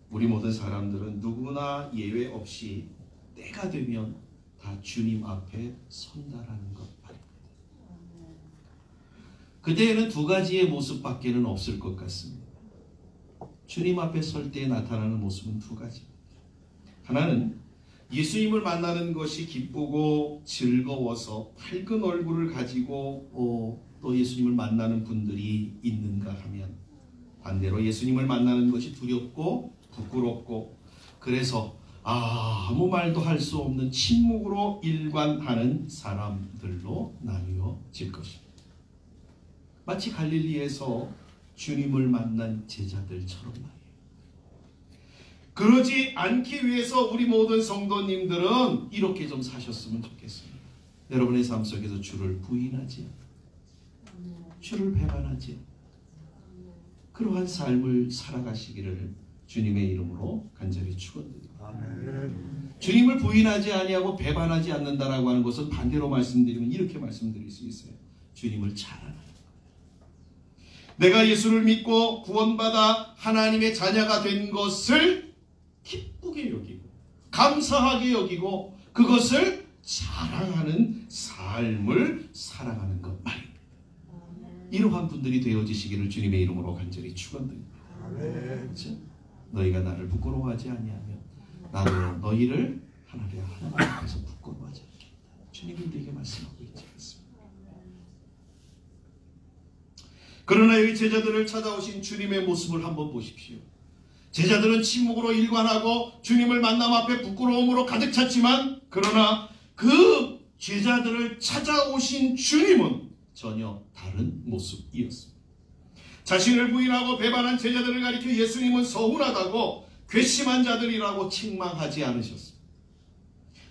우리 모든 사람들은 누구나 예외 없이 때가 되면 다 주님 앞에 선다라는 것 말입니다. 그때에는 두 가지의 모습밖에는 없을 것 같습니다. 주님 앞에 설 때 나타나는 모습은 두 가지입니다. 하나는 예수님을 만나는 것이 기쁘고 즐거워서 밝은 얼굴을 가지고 또 예수님을 만나는 분들이 있는가 하면, 반대로 예수님을 만나는 것이 두렵고 부끄럽고 그래서 아무 말도 할 수 없는 침묵으로 일관하는 사람들로 나뉘어질 것입니다. 마치 갈릴리에서 주님을 만난 제자들처럼 말이에요. 그러지 않기 위해서 우리 모든 성도님들은 이렇게 좀 사셨으면 좋겠습니다. 여러분의 삶 속에서 주를 부인하지, 주를 배반하지, 그러한 삶을 살아가시기를 주님의 이름으로 간절히 축원드립니다. 주님을 부인하지 아니하고 배반하지 않는다라고 하는 것은 반대로 말씀드리면 이렇게 말씀드릴 수 있어요. 주님을 자랑하는 거예요. 내가 예수를 믿고 구원받아 하나님의 자녀가 된 것을 기쁘게 여기고 감사하게 여기고 그것을 자랑하는 삶을 살아가는 것 말입니다. 이러한 분들이 되어지시기를 주님의 이름으로 간절히 축원드립니다. 그렇죠? 너희가 나를 부끄러워하지 아니하면 나도 너희를 하나님 앞에서 부끄러워하지 않겠다. 주님이 우리에게 말씀하고 있지 않습니까? 그러나 여기 제자들을 찾아오신 주님의 모습을 한번 보십시오. 제자들은 침묵으로 일관하고 주님을 만남 앞에 부끄러움으로 가득 찼지만, 그러나 그 제자들을 찾아오신 주님은 전혀 다른 모습이었습니다. 자신을 부인하고 배반한 제자들을 가리켜 예수님은 서운하다고 괘씸한 자들이라고 책망하지 않으셨습니다.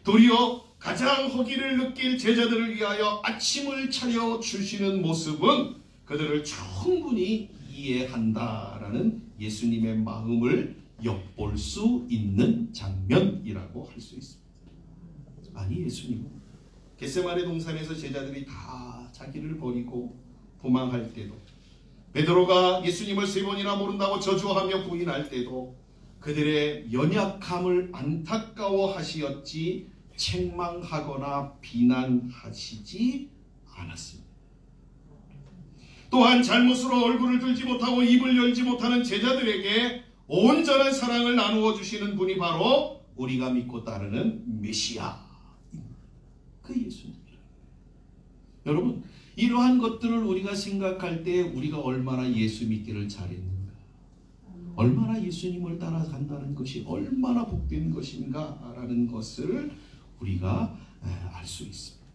도리어 가장 허기를 느낄 제자들을 위하여 아침을 차려주시는 모습은 그들을 충분히 이해한다라는 예수님의 마음을 엿볼 수 있는 장면이라고 할 수 있습니다. 아니 예수님은 겟세마네 동산에서 제자들이 다 자기를 버리고 도망할 때도, 베드로가 예수님을 3번이나 모른다고 저주하며 부인할 때도 그들의 연약함을 안타까워하시었지 책망하거나 비난하시지 않았습니다. 또한 잘못으로 얼굴을 들지 못하고 입을 열지 못하는 제자들에게 온전한 사랑을 나누어 주시는 분이 바로 우리가 믿고 따르는 메시아, 그 예수님입니다. 여러분, 이러한 것들을 우리가 생각할 때 우리가 얼마나 예수 믿기를 잘했는가, 얼마나 예수님을 따라간다는 것이 얼마나 복된 것인가 라는 것을 우리가 알 수 있습니다.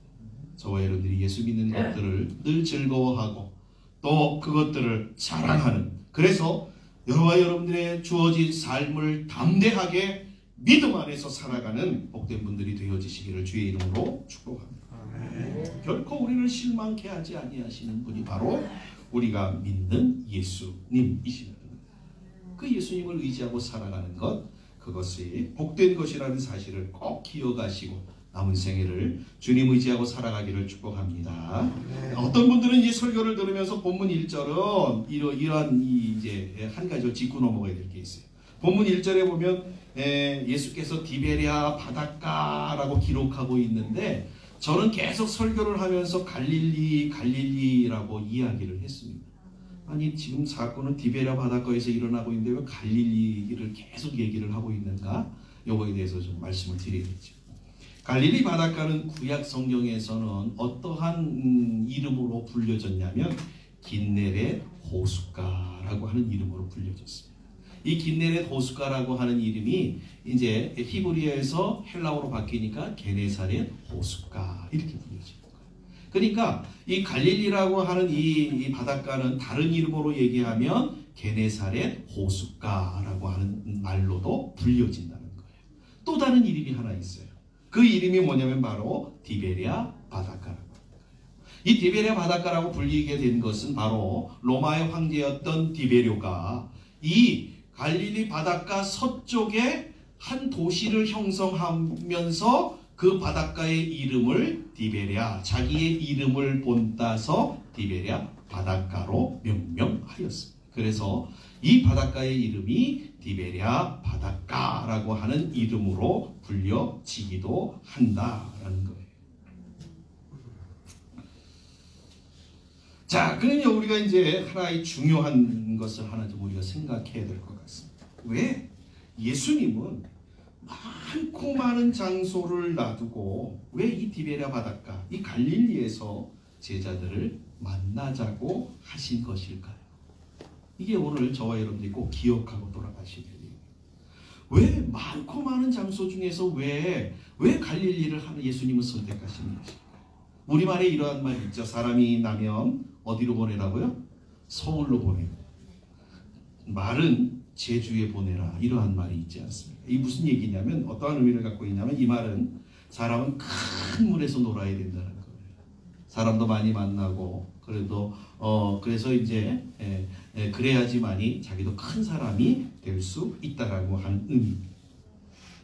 저와 여러분들이 예수 믿는 것들을 늘 즐거워하고 또 그것들을 자랑하는, 그래서 여러와 여러분들의 주어진 삶을 담대하게 믿음 안에서 살아가는 복된 분들이 되어지시기를 주의 이름으로 축복합니다. 결코 우리를 실망케 하지 아니하시는 분이 바로 우리가 믿는 예수님이십니다. 그 예수님을 의지하고 살아가는 것, 그것이 복된 것이라는 사실을 꼭 기억하시고 남은 생애를 주님 의지하고 살아가기를 축복합니다. 어떤 분들은 이 설교를 들으면서 본문 1절은 이러한 이제 한 가지를 짚고 넘어가야 될 게 있어요. 본문 1절에 보면 예수께서 디베랴 바닷가라고 기록하고 있는데 저는 계속 설교를 하면서 갈릴리라고 이야기를 했습니다. 아니 지금 사건은 디베랴 바닷가에서 일어나고 있는데 왜 갈릴리를 계속 얘기를 하고 있는가? 요거에 대해서 좀 말씀을 드리겠죠. 갈릴리 바닷가는 구약 성경에서는 어떠한 이름으로 불려졌냐면 긴네렛 호숫가라고 하는 이름으로 불려졌습니다. 이 긴네렛 호숫가라고 하는 이름이 이제 히브리어에서 헬라어로 바뀌니까 게네사렛 호숫가 이렇게 불려집니다. 그러니까 이 갈릴리라고 하는 이 바닷가는 다른 이름으로 얘기하면 게네사렛 호숫가라고 하는 말로도 불려진다는 거예요. 또 다른 이름이 하나 있어요. 그 이름이 뭐냐면 바로 디베랴 바닷가라고 합니다. 이 디베랴 바닷가라고 불리게 된 것은 바로 로마의 황제였던 디베료가 이 갈릴리 바닷가 서쪽에 한 도시를 형성하면서 그 바닷가의 이름을 디베랴, 자기의 이름을 본따서 디베랴 바닷가로 명명하였습니다. 그래서 이 바닷가의 이름이 디베랴 바닷가라고 하는 이름으로 불려지기도 한다라는 거예요. 자, 그러면 우리가 이제 하나의 중요한 것을 하나 좀 우리가 생각해야 될 것 같습니다. 왜 예수님은 많고 많은 장소를 놔두고 왜 이 디베랴 바닷가, 이 갈릴리에서 제자들을 만나자고 하신 것일까요? 이게 오늘 저와 여러분들이 꼭 기억하고 돌아가셔야 돼요. 왜 많고 많은 장소 중에서 왜 갈릴리를 하는 예수님은 선택하신 것일까요? 우리말에 이러한 말이 있죠. 사람이 나면 어디로 보내라고요? 서울로 보내고 말은 제주에 보내라, 이러한 말이 있지 않습니까? 이 무슨 얘기냐면 어떠한 의미를 갖고 있냐면 이 말은 사람은 큰 물에서 놀아야 된다는 거예요. 사람도 많이 만나고 그래서 이제 그래야지만이 자기도 큰 사람이 될 수 있다라고 하는 의미입니다.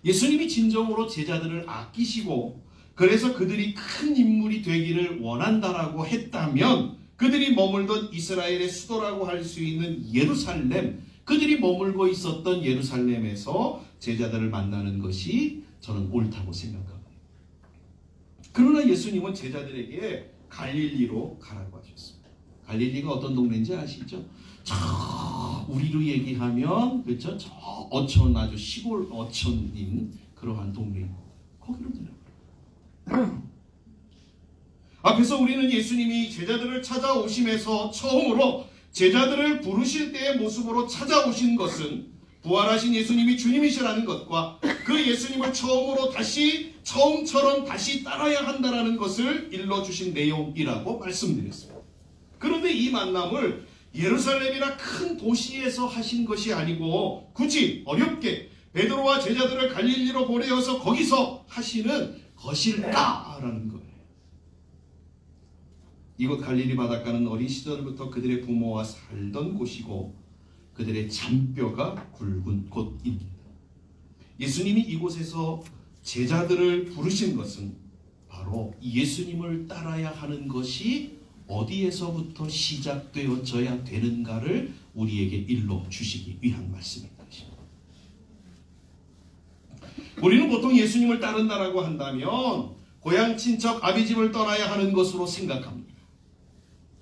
예수님이 진정으로 제자들을 아끼시고 그래서 그들이 큰 인물이 되기를 원한다라고 했다면 그들이 머물던 이스라엘의 수도라고 할 수 있는 예루살렘, 그들이 머물고 있었던 예루살렘에서 제자들을 만나는 것이 저는 옳다고 생각합니다. 그러나 예수님은 제자들에게 갈릴리로 가라고 하셨습니다. 갈릴리가 어떤 동네인지 아시죠? 저 우리로 얘기하면 그렇죠? 저 어촌, 아주 시골 어촌인 그러한 동네이고 거기로 들어가요. 앞에서 우리는 예수님이 제자들을 찾아오심에서 처음으로 제자들을 부르실 때의 모습으로 찾아오신 것은 부활하신 예수님이 주님이시라는 것과 그 예수님을 처음처럼 다시 따라야 한다는 것을 일러주신 내용이라고 말씀드렸습니다. 그런데 이 만남을 예루살렘이나 큰 도시에서 하신 것이 아니고 굳이 어렵게 베드로와 제자들을 갈릴리로 보내어서 거기서 하시는 것일까라는 거예요. 이곳 갈릴리 바닷가는 어린 시절부터 그들의 부모와 살던 곳이고 그들의 잔뼈가 굵은 곳입니다. 예수님이 이곳에서 제자들을 부르신 것은 바로 예수님을 따라야 하는 것이 어디에서부터 시작되어져야 되는가를 우리에게 일러주시기 위한 말씀입니다. 우리는 보통 예수님을 따른다라고 한다면 고향 친척 아비집을 떠나야 하는 것으로 생각합니다.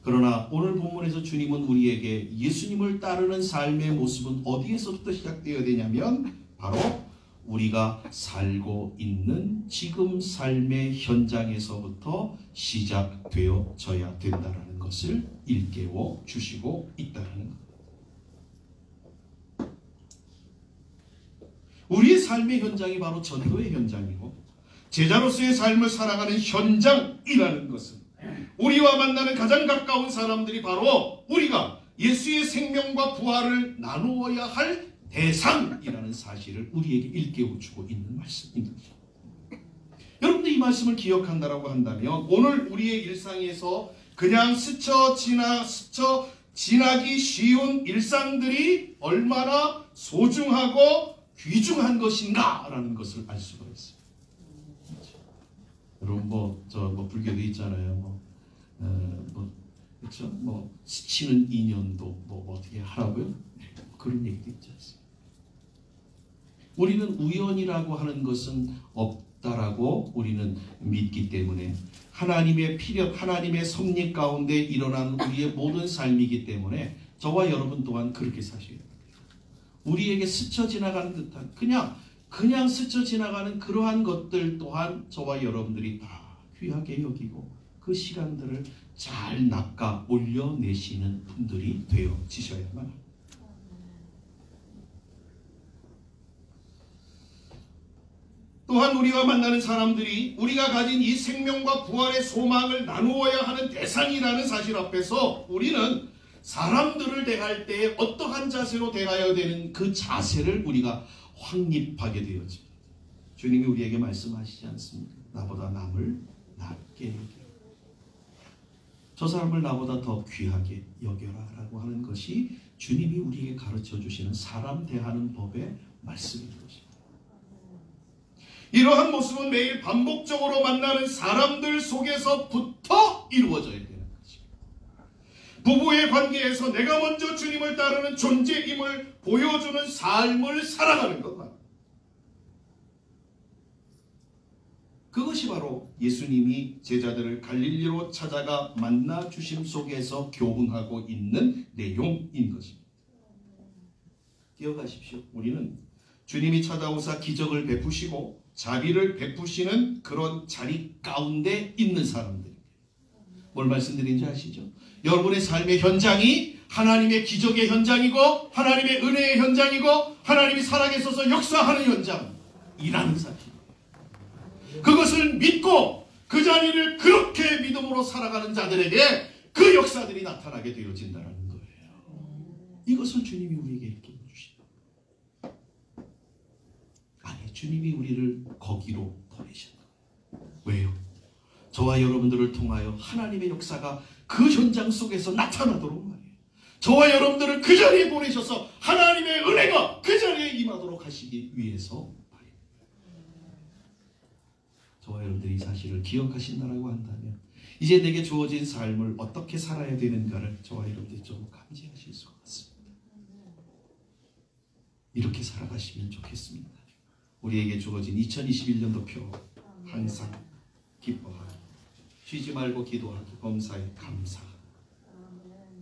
그러나 오늘 본문에서 주님은 우리에게 예수님을 따르는 삶의 모습은 어디에서부터 시작되어야 되냐면 바로 우리가 살고 있는 지금 삶의 현장에서부터 시작되어져야 된다는 것을 일깨워 주시고 있다는 것. 우리의 삶의 현장이 바로 전도의 현장이고 제자로서의 삶을 살아가는 현장이라는 것은 우리와 만나는 가장 가까운 사람들이 바로 우리가 예수의 생명과 부활을 나누어야 할 대상이라는 사실을 우리에게 일깨워주고 있는 말씀입니다. 여러분들 이 말씀을 기억한다라고 한다면 오늘 우리의 일상에서 그냥 스쳐 지나기 쉬운 일상들이 얼마나 소중하고 귀중한 것인가라는 것을 알 수가 있어요. 여러분 불교도 있잖아요. 그렇죠? 스치는 인연도 어떻게 하라고요? 그런 얘기도 있지 않습니까? 우리는 우연이라고 하는 것은 없다라고 우리는 믿기 때문에 하나님의 필요, 하나님의 섭리 가운데 일어난 우리의 모든 삶이기 때문에 저와 여러분 또한 그렇게 사셔야 됩니다. 우리에게 스쳐 지나가는 듯한 그냥 스쳐 지나가는 그러한 것들 또한 저와 여러분들이 다 귀하게 여기고 그 시간들을 잘 낚아 올려내시는 분들이 되어지셔야만 합니다. 또한 우리가 만나는 사람들이 우리가 가진 이 생명과 부활의 소망을 나누어야 하는 대상이라는 사실 앞에서 우리는 사람들을 대할 때에 어떠한 자세로 대해야 되는 그 자세를 우리가 확립하게 되어집니다. 주님이 우리에게 말씀하시지 않습니까? 나보다 남을 낮게 여겨라. 저 사람을 나보다 더 귀하게 여겨라 라고 하는 것이 주님이 우리에게 가르쳐 주시는 사람 대하는 법의 말씀인 것입니다. 이러한 모습은 매일 반복적으로 만나는 사람들 속에서부터 이루어져야 되는 것입니다. 부부의 관계에서 내가 먼저 주님을 따르는 존재임을 보여주는 삶을 살아가는 것 말입니다. 그것이 바로 예수님이 제자들을 갈릴리로 찾아가 만나 주심 속에서 교훈하고 있는 내용인 것입니다. 기억하십시오. 우리는 주님이 찾아오사 기적을 베푸시고 자비를 베푸시는 그런 자리 가운데 있는 사람들입니다. 뭘 말씀드린지 아시죠? 여러분의 삶의 현장이 하나님의 기적의 현장이고 하나님의 은혜의 현장이고 하나님이 살아계셔서 역사하는 현장이라는 사실입니다. 그것을 믿고 그 자리를 그렇게 믿음으로 살아가는 자들에게 그 역사들이 나타나게 되어진다는 거예요. 이것을 주님이 우리에게 이렇게 주십니다. 아니, 주님이 우리를 거기로 보내셨다. 왜요? 저와 여러분들을 통하여 하나님의 역사가 그 현장 속에서 나타나도록 말이에요. 저와 여러분들을 그 자리에 보내셔서 하나님의 은혜가 그 자리에 임하도록 하시기 위해서 말입니다. 저와 여러분들이 이 사실을 기억하신다라고 한다면 이제 내게 주어진 삶을 어떻게 살아야 되는가를 저와 여러분들이 좀 감지하실 수 같습니다. 이렇게 살아가시면 좋겠습니다. 우리에게 주어진 2021년도 표 항상 기뻐하고 쉬지 말고 기도하기 범사에 감사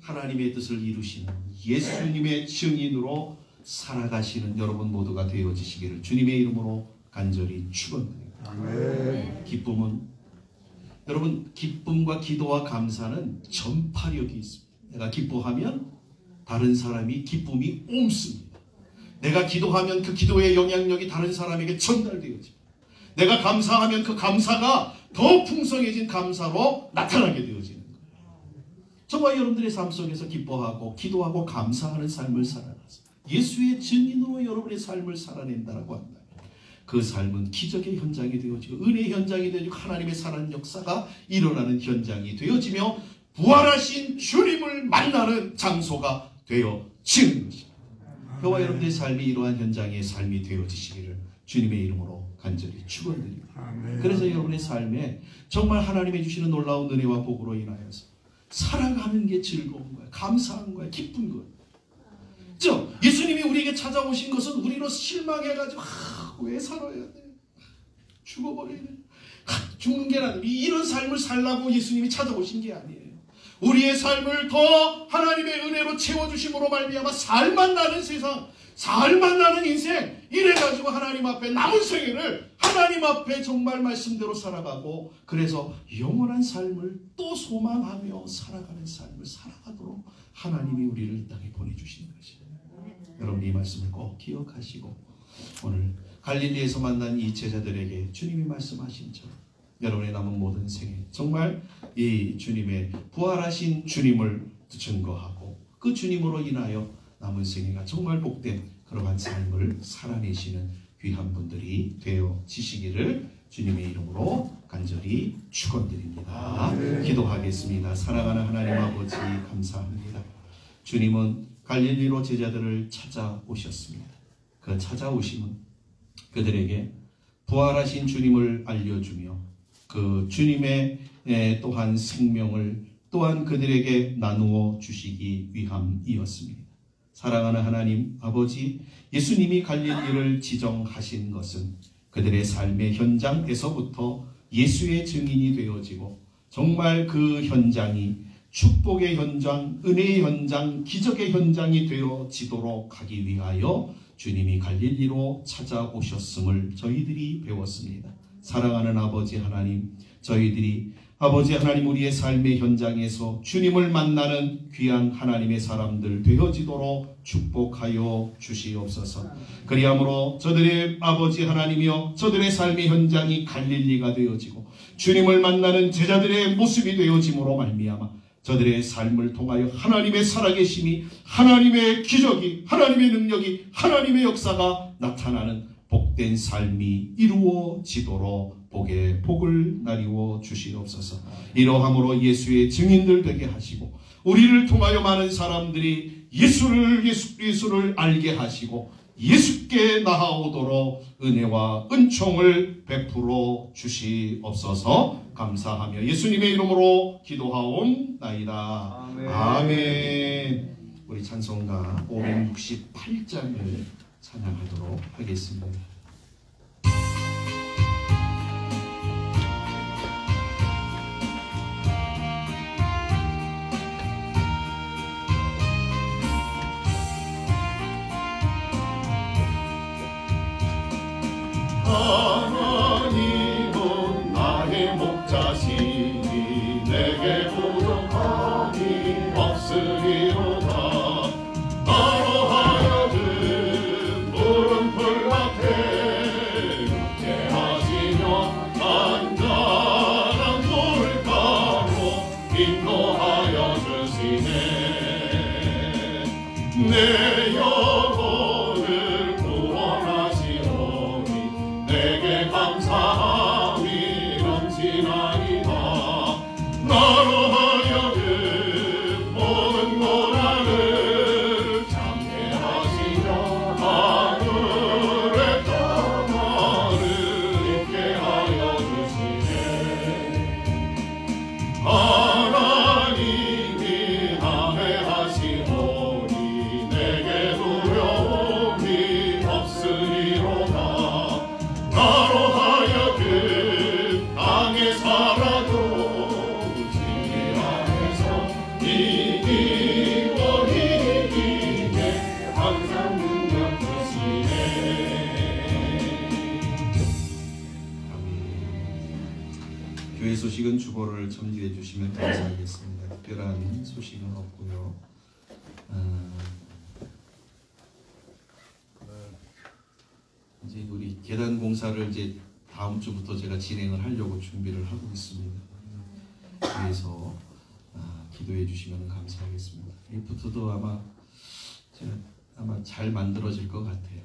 하나님의 뜻을 이루시는 예수님의 증인으로 살아가시는 여러분 모두가 되어지시기를 주님의 이름으로 간절히 축원드립니다. 아멘. 기쁨은 여러분 기쁨과 기도와 감사는 전파력이 있습니다. 내가 기뻐하면 다른 사람이 기쁨이 옮습니다. 내가 기도하면 그 기도의 영향력이 다른 사람에게 전달되어집니다. 내가 감사하면 그 감사가 더 풍성해진 감사로 나타나게 되어지는 거예요. 저와 여러분들의 삶 속에서 기뻐하고 기도하고 감사하는 삶을 살아가서 예수의 증인으로 여러분의 삶을 살아낸다라고 한다면 그 삶은 기적의 현장이 되어지고 은혜의 현장이 되어지고 하나님의 살아난 역사가 일어나는 현장이 되어지며 부활하신 주님을 만나는 장소가 되어지는 것입니다. 저와 여러분들의 삶이 이러한 현장의 삶이 되어지시기를 주님의 이름으로 간절히 축원드립니다. 아멘. 그래서 여러분의 삶에 정말 하나님이 주시는 놀라운 은혜와 복으로 인하여서 살아가는 게 즐거운 거예요. 감사한 거예요. 기쁜 거예요. 그렇죠? 예수님이 우리에게 찾아오신 것은 우리로 실망해가지고 왜 살아야 돼? 죽어버려야 돼. 죽는 게 아니라 이런 삶을 살라고 예수님이 찾아오신 게 아니에요. 우리의 삶을 더 하나님의 은혜로 채워주심으로 말미암아 살만 나는 세상, 살만 나는 인생 이래가지고 하나님 앞에 남은 생애를 하나님 앞에 정말 말씀대로 살아가고 그래서 영원한 삶을 또 소망하며 살아가는 삶을 살아가도록 하나님이 우리를 이 땅에 보내주시는 것입니다. 여러분 이 말씀을 꼭 기억하시고 오늘 갈릴리에서 만난 이 제자들에게 주님이 말씀하신 처럼 여러분의 남은 모든 생에 정말 이 주님의 부활하신 주님을 증거하고 그 주님으로 인하여 남은 생애가 정말 복된 그러한 삶을 살아내시는 귀한 분들이 되어지시기를 주님의 이름으로 간절히 축원드립니다. 기도하겠습니다. 사랑하는 하나님 아버지 감사합니다. 주님은 갈릴리로 제자들을 찾아오셨습니다. 그 찾아오심은 그들에게 부활하신 주님을 알려주며 그 주님의 또한 생명을 또한 그들에게 나누어 주시기 위함이었습니다. 사랑하는 하나님 아버지, 예수님이 갈릴리를 지정하신 것은 그들의 삶의 현장에서부터 예수의 증인이 되어지고 정말 그 현장이 축복의 현장, 은혜의 현장, 기적의 현장이 되어지도록 하기 위하여 주님이 갈릴리로 찾아오셨음을 저희들이 배웠습니다. 사랑하는 아버지 하나님, 저희들이 아버지 하나님 우리의 삶의 현장에서 주님을 만나는 귀한 하나님의 사람들 되어지도록 축복하여 주시옵소서. 그리함으로 저들의 아버지 하나님이여 저들의 삶의 현장이 갈릴리가 되어지고 주님을 만나는 제자들의 모습이 되어짐으로 말미암아 저들의 삶을 통하여 하나님의 살아계심이, 하나님의 기적이, 하나님의 능력이, 하나님의 역사가 나타나는 복된 삶이 이루어지도록 복을 나리워 주시옵소서. 이러함으로 예수의 증인들 되게 하시고 우리를 통하여 많은 사람들이 예수를 알게 하시고 예수께 나아오도록 은혜와 은총을 베풀어 주시옵소서. 감사하며 예수님의 이름으로 기도하옵나이다. 아멘. 아멘. 우리 찬송가 568장을 찬양하도록 하겠습니다. 하나님은 나의 목자시니 내게 부족함이 없으리로다. 나로 하여금 푸른 풀밭에 육체하시며 안전한 물가로 인도하여 주시네. 내 영혼을 구원하시오니 내게 감사함이 넘치나이다. 나로 하여금 모든 고난을 참게 하시며 하늘의 평화를 있게 하여 주시네. 하나님이 나해하시오니 내게 두려움이 없으리로다. 나로 하여금 땅에 살아도 지혜 안에서 이기고 이기게 항상 능력 주시네. 교회 소식은 주보를 첨지해 주시면 감사하겠습니다. 특별한 소식은 없고요. 이제 우리 계단 공사를 이제 다음 주부터 제가 진행을 하려고 준비를 하고 있습니다. 그래서 기도해 주시면 감사하겠습니다. 리프트도 아마 잘 만들어질 것 같아요.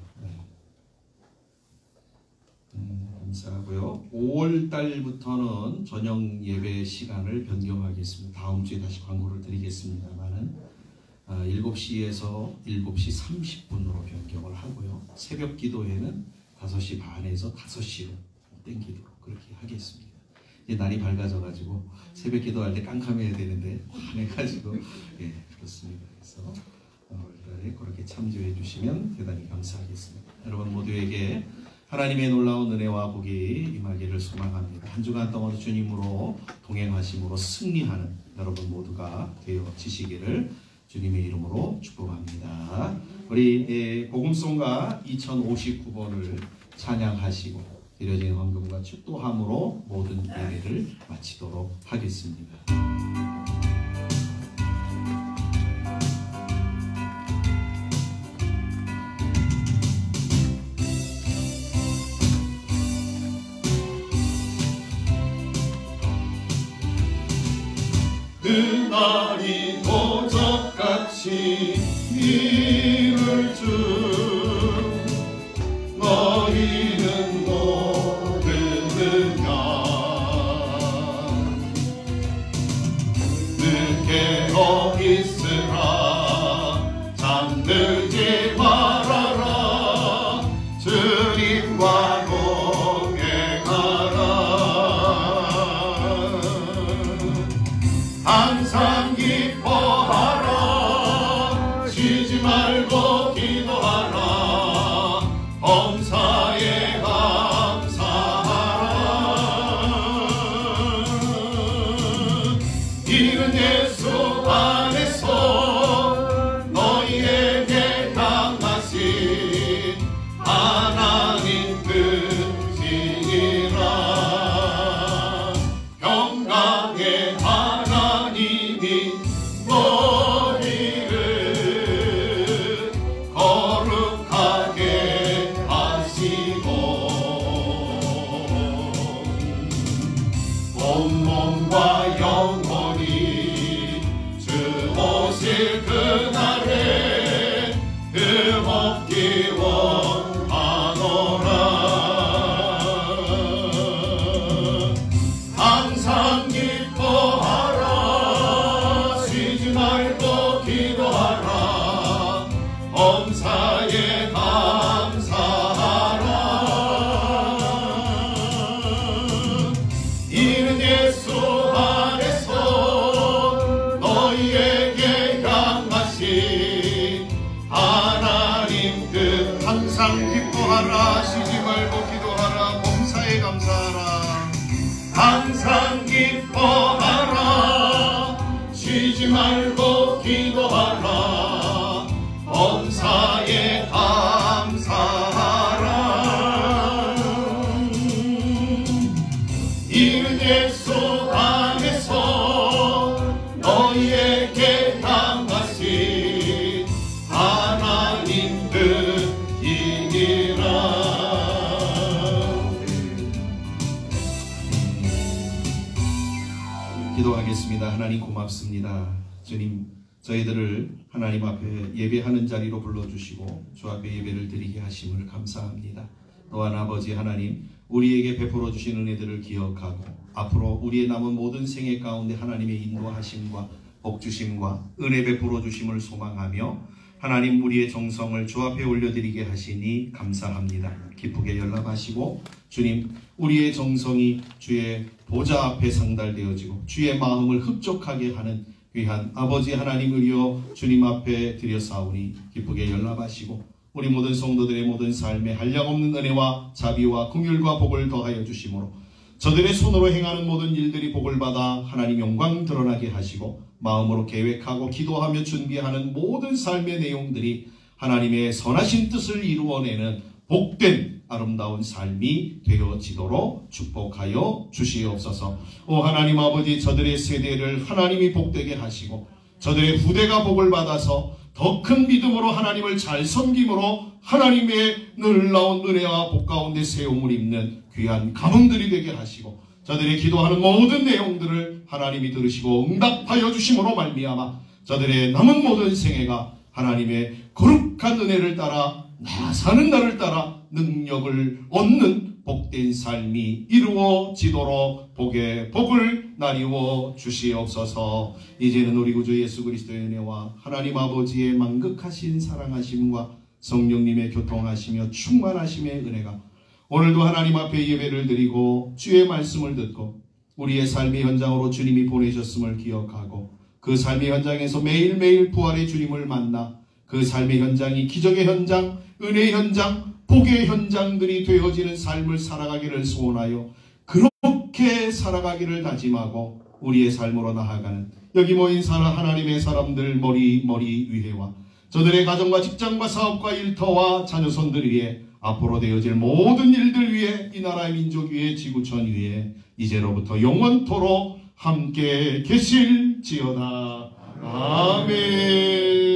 감사하고요. 5월 달부터는 저녁 예배 시간을 변경하겠습니다. 다음 주에 다시 광고를 드리겠습니다만은 7시에서 7시 30분으로 변경을 하고요. 새벽 기도회는 5시 반에서 5시로 땡기도록 그렇게 하겠습니다. 이제 날이 밝아져가지고 새벽 기도할 때 깜깜해야 되는데 환해가지고 그렇습니다. 그래서 5월달에 그렇게 참조해 주시면 대단히 감사하겠습니다. 여러분 모두에게 하나님의 놀라운 은혜와 복이 임하기를 소망합니다. 한 주간 동안 주님으로 동행하심으로 승리하는 여러분 모두가 되어지시기를 주님의 이름으로 축복합니다. 우리 복음송가 2059번을 찬양하시고 드려진 헌금과 축도함으로 모든 예배를 마치도록 하겠습니다. 그날이 도적같이 이를 주 너희는 모르느냐. 늘 깨어 있으라 잠들지 말아라 주님과 동행하라. 항상 기뻐하라 쉬지 말라 범사에 감사하라. 이는 예수 안에서 너희에게 당하신 하나님 뜻이니라. 평강의 하나님이 너희를 거룩하게 하시고 온몸과 영혼이 주 오실 그날에 흠없기 원하노라. 항상 기뻐하라. 쉬지 말고 기도하라. 범사에 감사하라. 이는 예수 안에서 너희에게 향하신 하나님 뜻. 항상 기뻐하라. 쉬지 말고 기도하라. 범사에 감사하라. 항상 기뻐하라. 쉬지 말고 기도하라. 범사에 감사하라. 이는 예수 안에서 너희에게 향하신 하나님 뜻이니라. 기도하겠습니다. 하나님 고맙습니다. 주님, 저희들을 하나님 앞에 예배하는 자리로 불러주시고 주 앞에 예배를 드리게 하심을 감사합니다. 또한 아버지 하나님, 우리에게 베풀어 주신 은혜들을 기억하고 앞으로 우리의 남은 모든 생애 가운데 하나님의 인도하심과 복주심과 은혜 베풀어 주심을 소망하며 하나님 우리의 정성을 주 앞에 올려드리게 하시니 감사합니다. 기쁘게 연락하시고 주님, 우리의 정성이 주의 보좌 앞에 상달되어지고 주의 마음을 흡족하게 하는 귀한 아버지 하나님을요 주님 앞에 드렸사오니 기쁘게 연락하시고 우리 모든 성도들의 모든 삶에 한량없는 은혜와 자비와 긍휼과 복을 더하여 주심으로 저들의 손으로 행하는 모든 일들이 복을 받아 하나님 영광 드러나게 하시고 마음으로 계획하고 기도하며 준비하는 모든 삶의 내용들이 하나님의 선하신 뜻을 이루어내는 복된 아름다운 삶이 되어지도록 축복하여 주시옵소서. 오 하나님 아버지, 저들의 세대를 하나님이 복되게 하시고 저들의 후대가 복을 받아서 더 큰 믿음으로 하나님을 잘 섬김으로 하나님의 놀라운 은혜와 복 가운데 세움을 입는 귀한 가문들이 되게 하시고 저들의 기도하는 모든 내용들을 하나님이 들으시고 응답하여 주심으로 말미암아 저들의 남은 모든 생애가 하나님의 거룩한 은혜를 따라 나 사는 날을 따라 능력을 얻는 복된 삶이 이루어지도록 복의 복을 나뉘어 주시옵소서. 이제는 우리 구주 예수 그리스도의 은혜와 하나님 아버지의 만극하신 사랑하심과 성령님의 교통하시며 충만하심의 은혜가 오늘도 하나님 앞에 예배를 드리고 주의 말씀을 듣고 우리의 삶의 현장으로 주님이 보내셨음을 기억하고 그 삶의 현장에서 매일매일 부활의 주님을 만나 그 삶의 현장이 기적의 현장, 은혜의 현장, 복의 현장들이 되어지는 삶을 살아가기를 소원하여 그렇게 살아가기를 다짐하고 우리의 삶으로 나아가는 여기 모인 하나님의 사람들 머리 위에와 저들의 가정과 직장과 사업과 일터와 자녀손들 위에 앞으로 되어질 모든 일들 위에 이 나라의 민족 위에 지구촌 위에 이제로부터 영원토록 함께 계실지어다. 아멘.